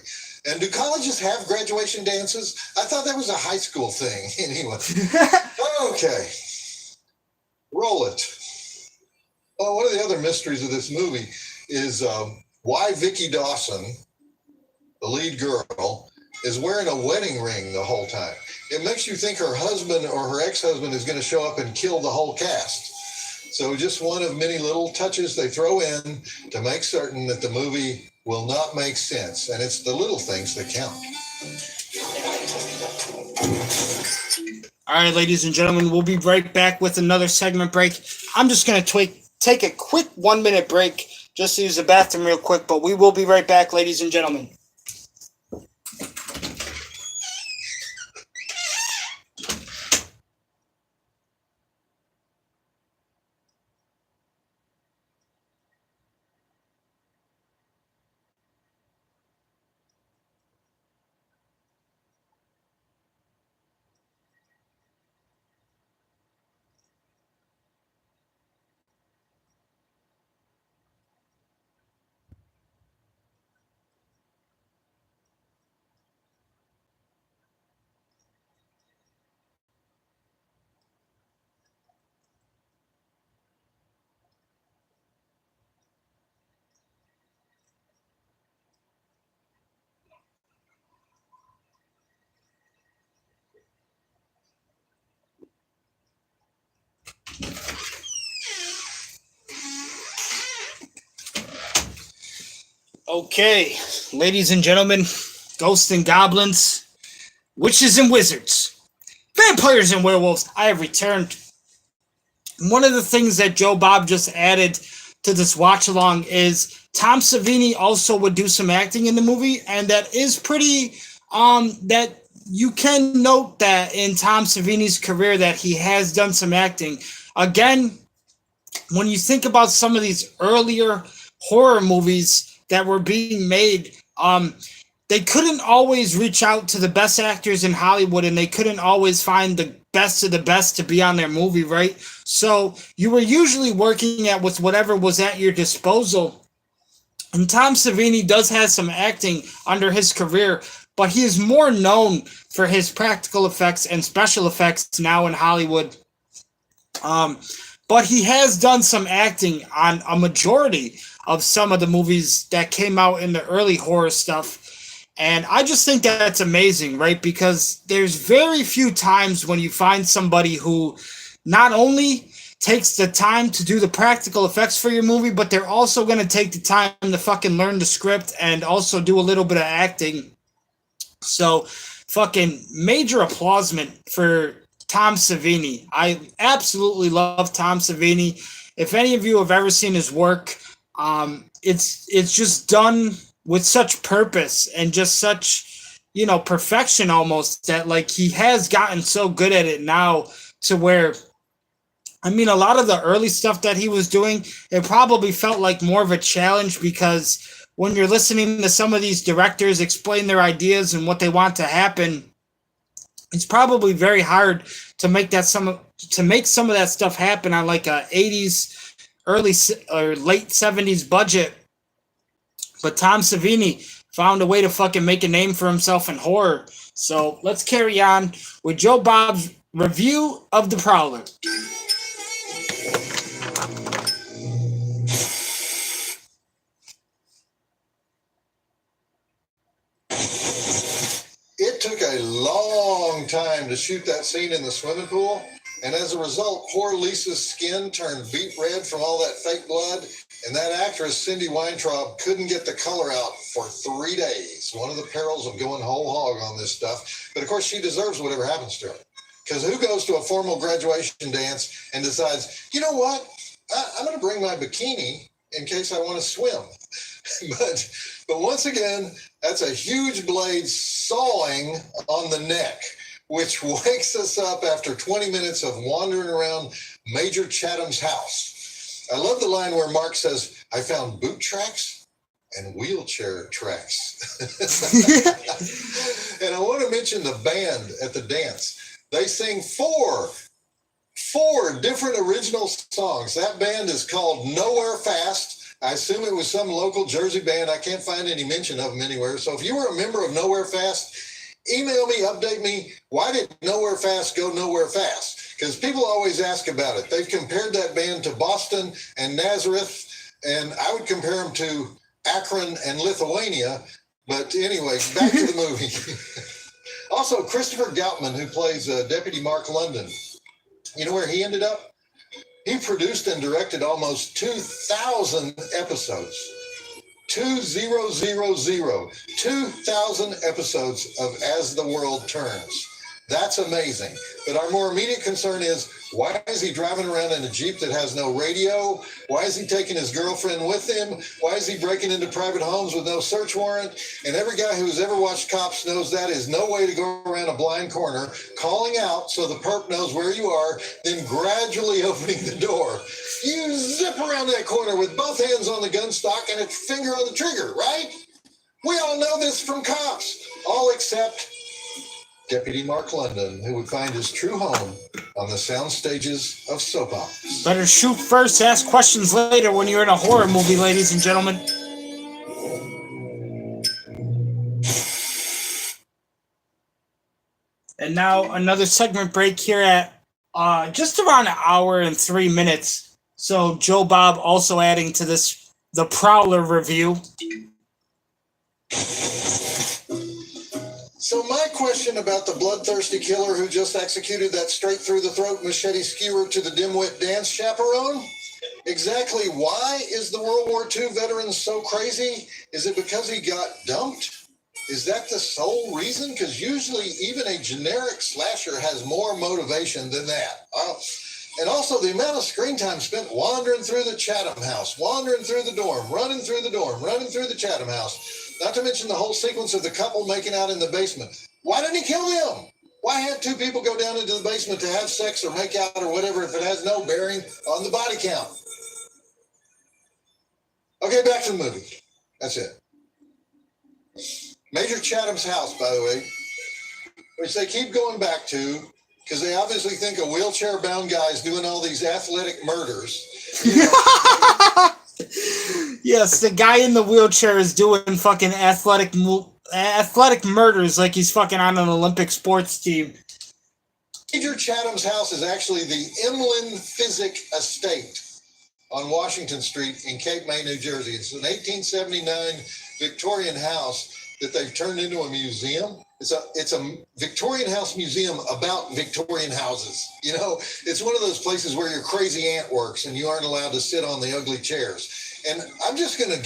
And do colleges have graduation dances? I thought that was a high school thing. Anyway. Okay. Roll it. Oh, one of the other mysteries of this movie is why Vicki Dawson, the lead girl, is wearing a wedding ring the whole time. It makes you think her husband or her ex-husband is going to show up and kill the whole cast. So just one of many little touches they throw in to make certain that the movie will not make sense. And it's the little things that count. All right, ladies and gentlemen, we'll be right back with another segment break. I'm just going to take a quick 1 minute break just to use the bathroom real quick, but we will be right back, ladies and gentlemen. Okay, ladies and gentlemen, ghosts and goblins, witches and wizards, vampires and werewolves, I have returned. One of the things that Joe Bob just added to this watch along is Tom Savini also would do some acting in the movie, and that is pretty that you can note that in Tom Savini's career that he has done some acting. Again, when you think about some of these earlier horror movies that were being made, they couldn't always reach out to the best actors in Hollywood, and they couldn't always find the best of the best to be on their movie, right? So you were usually working with whatever was at your disposal. And Tom Savini does have some acting under his career, but he is more known for his practical effects and special effects now in Hollywood. But he has done some acting on a majority of some of the movies that came out in the early horror stuff. And I just think that's amazing, right? Because there's very few times when you find somebody who not only takes the time to do the practical effects for your movie, but they're also going to take the time to fucking learn the script and also do a little bit of acting. So fucking major applaudissement for Tom Savini. I absolutely love Tom Savini. If any of you have ever seen his work, it's just done with such purpose and just such, perfection almost, that like he has gotten so good at it now to where, I mean, a lot of the early stuff that he was doing, it probably felt like more of a challenge, because when you're listening to some of these directors explain their ideas and what they want to happen, it's probably very hard to make some of that stuff happen on like a 80s, early or late 70s budget. But Tom Savini found a way to fucking make a name for himself in horror. So let's carry on with Joe Bob's review of The Prowler. It took a long time to shoot that scene in the swimming pool, and as a result, poor Lisa's skin turned beet red from all that fake blood, and that actress, Cindy Weintraub, couldn't get the color out for 3 days. One of the perils of going whole hog on this stuff. But of course, she deserves whatever happens to her. Because who goes to a formal graduation dance and decides, you know what, I'm going to bring my bikini in case I want to swim. But once again, that's a huge blade sawing on the neck, which wakes us up after 20 minutes of wandering around Major Chatham's house. I love the line where Mark says, I found boot tracks and wheelchair tracks. And I want to mention the band at the dance. They sing four different original songs. That band is called Nowhere Fast. I assume it was some local Jersey band. I can't find any mention of them anywhere. So if you were a member of Nowhere Fast, email me, update me. Why did Nowhere Fast go nowhere fast? Because people always ask about it. They've compared that band to Boston and Nazareth, and I would compare them to Akron and Lithuania. But anyway, back to the movie. Also, Christopher Goutman, who plays Deputy Mark London. You know where he ended up? He produced and directed almost 2,000 episodes. 2,000 episodes of As the World Turns. That's amazing. But our more immediate concern is, why is he driving around in a Jeep that has no radio? Why is he taking his girlfriend with him? Why is he breaking into private homes with no search warrant? And every guy who's ever watched Cops knows that is no way to go around a blind corner, calling out so the perp knows where you are, then gradually opening the door. You zip around that corner with both hands on the gun stock and a finger on the trigger, right? We all know this from Cops, all except Deputy Mark London, who would find his true home on the sound stages of soap operas. Better shoot first, ask questions later when you're in a horror movie, ladies and gentlemen. And now another segment break here at just around an hour and 3 minutes. So Joe Bob also adding to this, the Prowler review. So my question about the bloodthirsty killer who just executed that straight-through-the-throat machete skewer to the dimwit dance chaperone? Exactly why is the World War II veteran so crazy? Is it because he got dumped? Is that the sole reason? Because usually even a generic slasher has more motivation than that. And also the amount of screen time spent wandering through the Chatham house, wandering through the dorm, running through the dorm, running through the Chatham house. Not to mention the whole sequence of the couple making out in the basement. Why didn't he kill them? Why have two people go down into the basement to have sex or make out or whatever if it has no bearing on the body count? Okay, back to the movie. That's it. Major Chatham's house, by the way, which they keep going back to because they obviously think a wheelchair-bound guy is doing all these athletic murders. You know? Yes, the guy in the wheelchair is doing fucking athletic murders like he's fucking on an Olympic sports team. Major Chatham's house is actually the Emlyn Physic Estate on Washington Street in Cape May, New Jersey. It's an 1879 Victorian house that they've turned into a museum. It's a Victorian house museum about Victorian houses. You know, it's one of those places where your crazy aunt works and you aren't allowed to sit on the ugly chairs. And I'm just guessing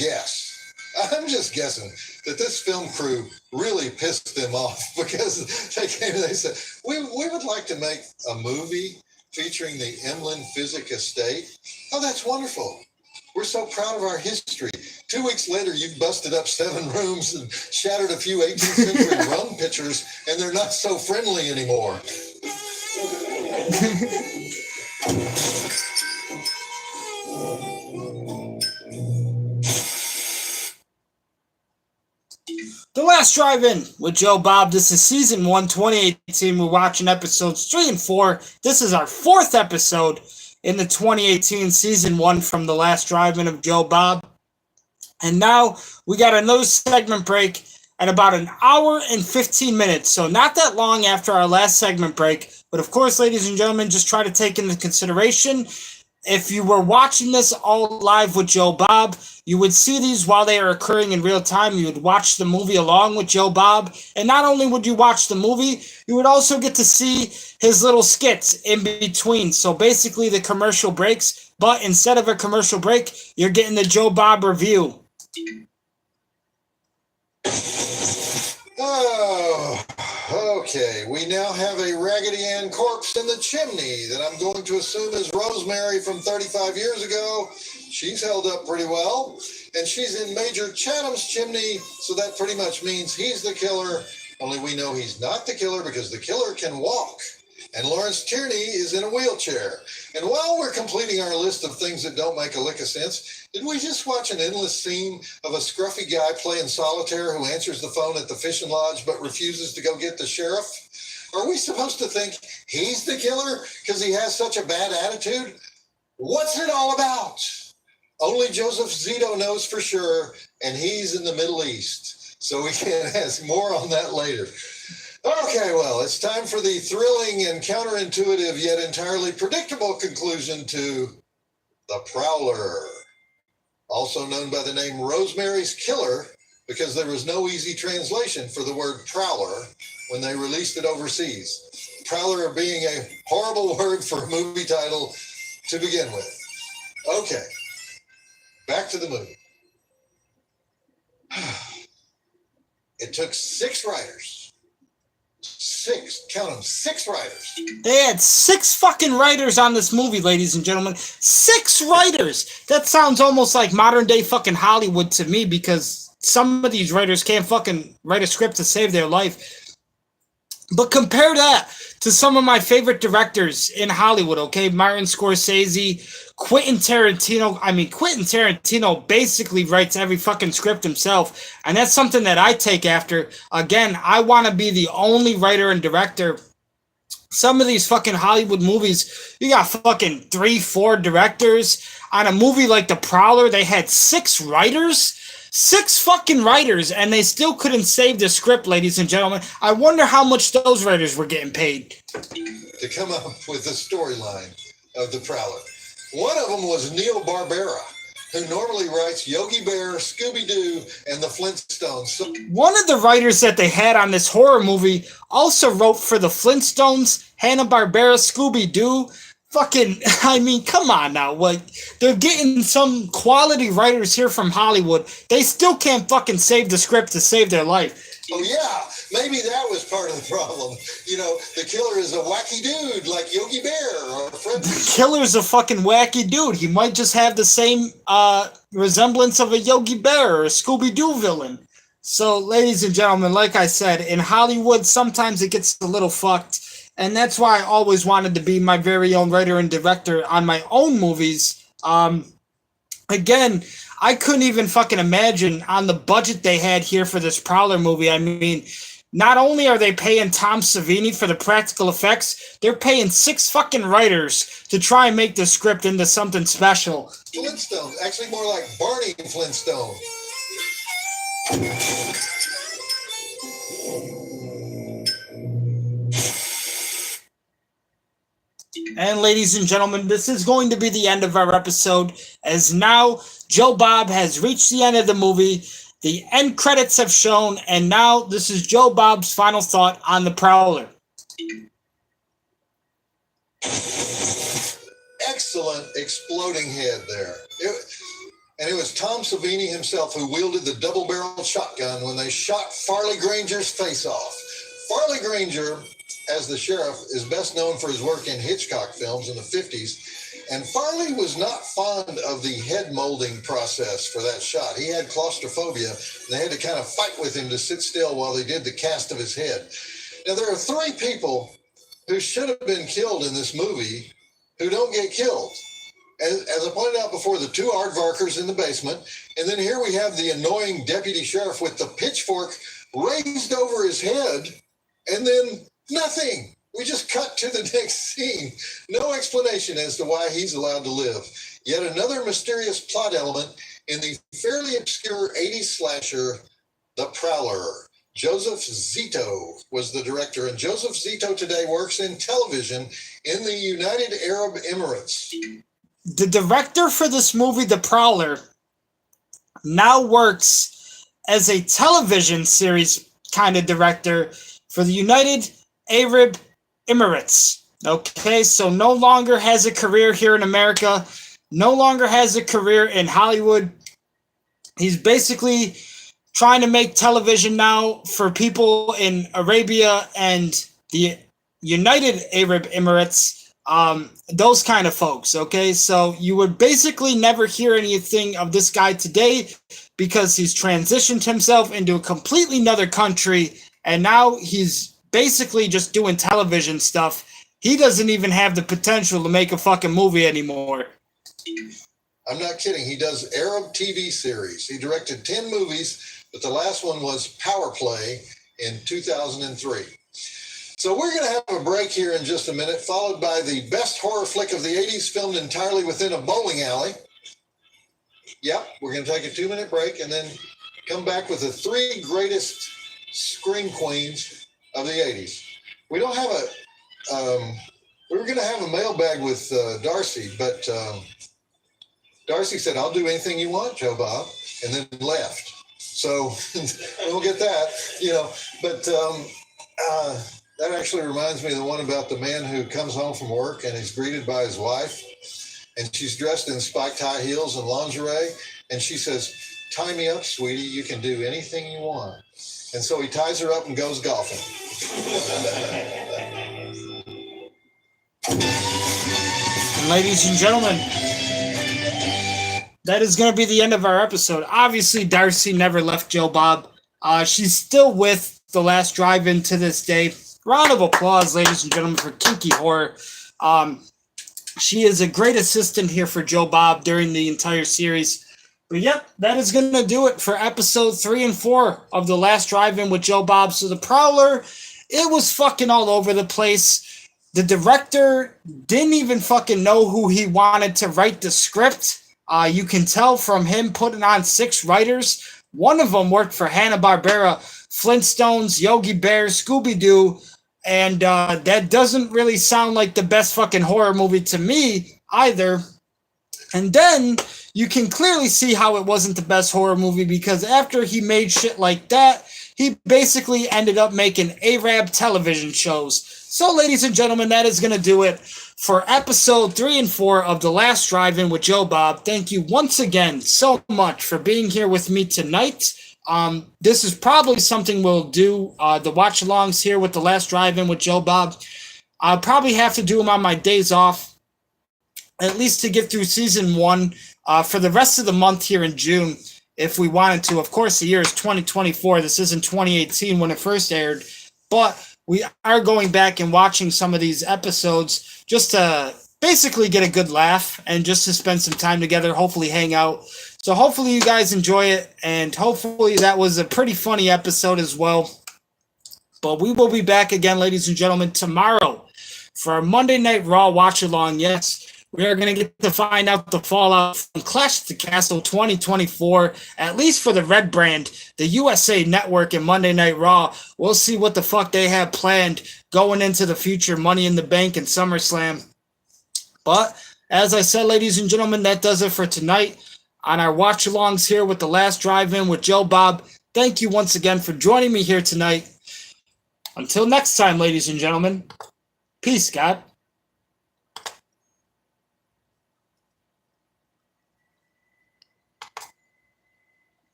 that this film crew really pissed them off because they came and they said, we would like to make a movie featuring the Emlyn Physic Estate. Oh, that's wonderful. We're so proud of our history. 2 weeks later, you've busted up 7 rooms and shattered a few 18th century rum pitchers, and they're not so friendly anymore. The Last Drive-In with Joe Bob. This is season 1, 2018. We're watching episodes 3 and 4. This is our 4th episode in the 2018 season 1 from The Last Drive-In of Joe Bob. And now we got another segment break at about an hour and 15 minutes. So not that long after our last segment break. But of course, ladies and gentlemen, just try to take into consideration, if you were watching this all live with Joe Bob, you would see these while they are occurring in real time. You would watch the movie along with Joe Bob. And not only would you watch the movie, you would also get to see his little skits in between. So basically the commercial breaks, but instead of a commercial break, you're getting the Joe Bob review. Oh, okay. We now have a Raggedy Ann corpse in the chimney that I'm going to assume is Rosemary from 35 years ago. She's held up pretty well. And she's in Major Chatham's chimney, so that pretty much means he's the killer. Only we know he's not the killer because the killer can walk. And Lawrence Tierney is in a wheelchair. And while we're completing our list of things that don't make a lick of sense, did we just watch an endless scene of a scruffy guy playing solitaire who answers the phone at the fishing lodge but refuses to go get the sheriff? Are we supposed to think he's the killer because he has such a bad attitude? What's it all about? Only Joseph Zito knows for sure, and he's in the Middle East. So we can ask more on that later. Okay, well, it's time for the thrilling and counterintuitive yet entirely predictable conclusion to The Prowler, also known by the name Rosemary's Killer, because there was no easy translation for the word prowler when they released it overseas. Prowler being a horrible word for a movie title to begin with. Okay, back to the movie. It took 6 writers. 6, count them, 6 writers. They had 6 fucking writers on this movie, ladies and gentlemen. 6 writers! That sounds almost like modern day fucking Hollywood to me, because some of these writers can't fucking write a script to save their life. But compare that to some of my favorite directors in Hollywood, okay? Martin Scorsese, Quentin Tarantino. I mean, Quentin Tarantino basically writes every fucking script himself, and that's something that I take after. Again, I want to be the only writer and director. Some of these fucking Hollywood movies, you got fucking 3, 4 directors. On a movie like The Prowler, they had 6 writers. 6 fucking writers, and they still couldn't save the script, ladies and gentlemen. I wonder how much those writers were getting paid. To come up with the storyline of The Prowler. One of them was Neil Barbera, who normally writes Yogi Bear, Scooby-Doo, and the Flintstones. So one of the writers that they had on this horror movie also wrote for the Flintstones, Hanna-Barbera, Scooby-Doo. Fucking, I mean, come on now. Like, they're getting some quality writers here from Hollywood. They still can't fucking save the script to save their life. Oh, yeah. Maybe that was part of the problem. You know, the killer is a wacky dude like Yogi Bear or Fred. The killer's a fucking wacky dude. He might just have the same resemblance of a Yogi Bear or a Scooby-Doo villain. So, ladies and gentlemen, like I said, in Hollywood, sometimes it gets a little fucked. And that's why I always wanted to be my very own writer and director on my own movies. Again, I couldn't even fucking imagine on the budget they had here for this Prowler movie. I mean, not only are they paying Tom Savini for the practical effects, they're paying 6 fucking writers to try and make the script into something special. Flintstones, actually more like Barney Flintstone. And ladies and gentlemen, this is going to be the end of our episode, as now Joe Bob has reached the end of the movie. The end credits have shown, and now this is Joe Bob's final thought on The Prowler. Excellent exploding head there. And it was Tom Savini himself who wielded the double-barreled shotgun when they shot Farley Granger's face off. Farley Granger, as the sheriff, is best known for his work in Hitchcock films in the 50s. And Farley was not fond of the head molding process for that shot. He had claustrophobia, and they had to kind of fight with him to sit still while they did the cast of his head. Now, there are 3 people who should have been killed in this movie who don't get killed. As I pointed out before, the 2 aardvarkers in the basement, and then here we have the annoying deputy sheriff with the pitchfork raised over his head, and then nothing. We just cut to the next scene. No explanation as to why he's allowed to live. Yet another mysterious plot element in the fairly obscure 80s slasher, The Prowler. Joseph Zito was the director, and Joseph Zito today works in television in the United Arab Emirates. The director for this movie, The Prowler, now works as a television series kind of director for the United Arab Emirates. Okay, so no longer has a career here in America, no longer has a career in Hollywood. He's basically trying to make television now for people in Arabia and the United Arab Emirates, those kind of folks, okay? So you would basically never hear anything of this guy today because he's transitioned himself into a completely another country, and now he's basically just doing television stuff. He doesn't even have the potential to make a fucking movie anymore. I'm not kidding. He does Arab TV series. He directed 10 movies, but the last one was Power Play in 2003. So we're going to have a break here in just a minute, followed by the best horror flick of the 80s, filmed entirely within a bowling alley. Yep, we're going to take a 2-minute break and then come back with the 3 greatest scream queens of the 80s. We don't have we were going to have a mailbag with Darcy, but Darcy said, "I'll do anything you want, Joe Bob," and then left. So we'll get that, but that actually reminds me of the one about the man who comes home from work and is greeted by his wife. and she's dressed in spiked high heels and lingerie. And she says, "Tie me up, sweetie. You can do anything you want." And so he ties her up and goes golfing. And ladies and gentlemen, that is going to be the end of our episode. Obviously, Darcy never left Joe Bob. She's still with The Last Drive-In to this day. Round of applause, ladies and gentlemen, for Kinky Horror. She is a great assistant here for Joe Bob during the entire series. But yep, that is going to do it for episode 3 and 4 of The Last Drive-In with Joe Bob. So the Prowler, it was fucking all over the place. The director didn't even fucking know who he wanted to write the script. You can tell from him putting on 6 writers. One of them worked for Hanna-Barbera, Flintstones, Yogi Bear, Scooby-Doo, and that doesn't really sound like the best fucking horror movie to me either. And then you can clearly see how it wasn't the best horror movie, because after he made shit like that, he basically ended up making Arab television shows. So, ladies and gentlemen, that is going to do it for episode 3 and 4 of The Last Drive-In with Joe Bob. Thank you once again so much for being here with me tonight. This is probably something we'll do, the watch-alongs here with The Last Drive-In with Joe Bob. I'll probably have to do them on my days off, at least to get through season 1 for the rest of the month here in June, if we wanted to. Of course, the year is 2024. This isn't 2018 when it first aired, but we are going back and watching some of these episodes just to basically get a good laugh and just to spend some time together, hopefully hang out. So hopefully you guys enjoy it, and hopefully that was a pretty funny episode as well. But we will be back again, ladies and gentlemen, tomorrow for our Monday Night Raw watch-along. Yes, we are going to get to find out the fallout from Clash at the Castle 2024, at least for the Red Brand, the USA Network, and Monday Night Raw. We'll see what the fuck they have planned going into the future Money in the Bank and SummerSlam. But as I said, ladies and gentlemen, that does it for tonight on our watch-alongs here with The Last Drive-In with Joe Bob. Thank you once again for joining me here tonight. Until next time, ladies and gentlemen, peace, God.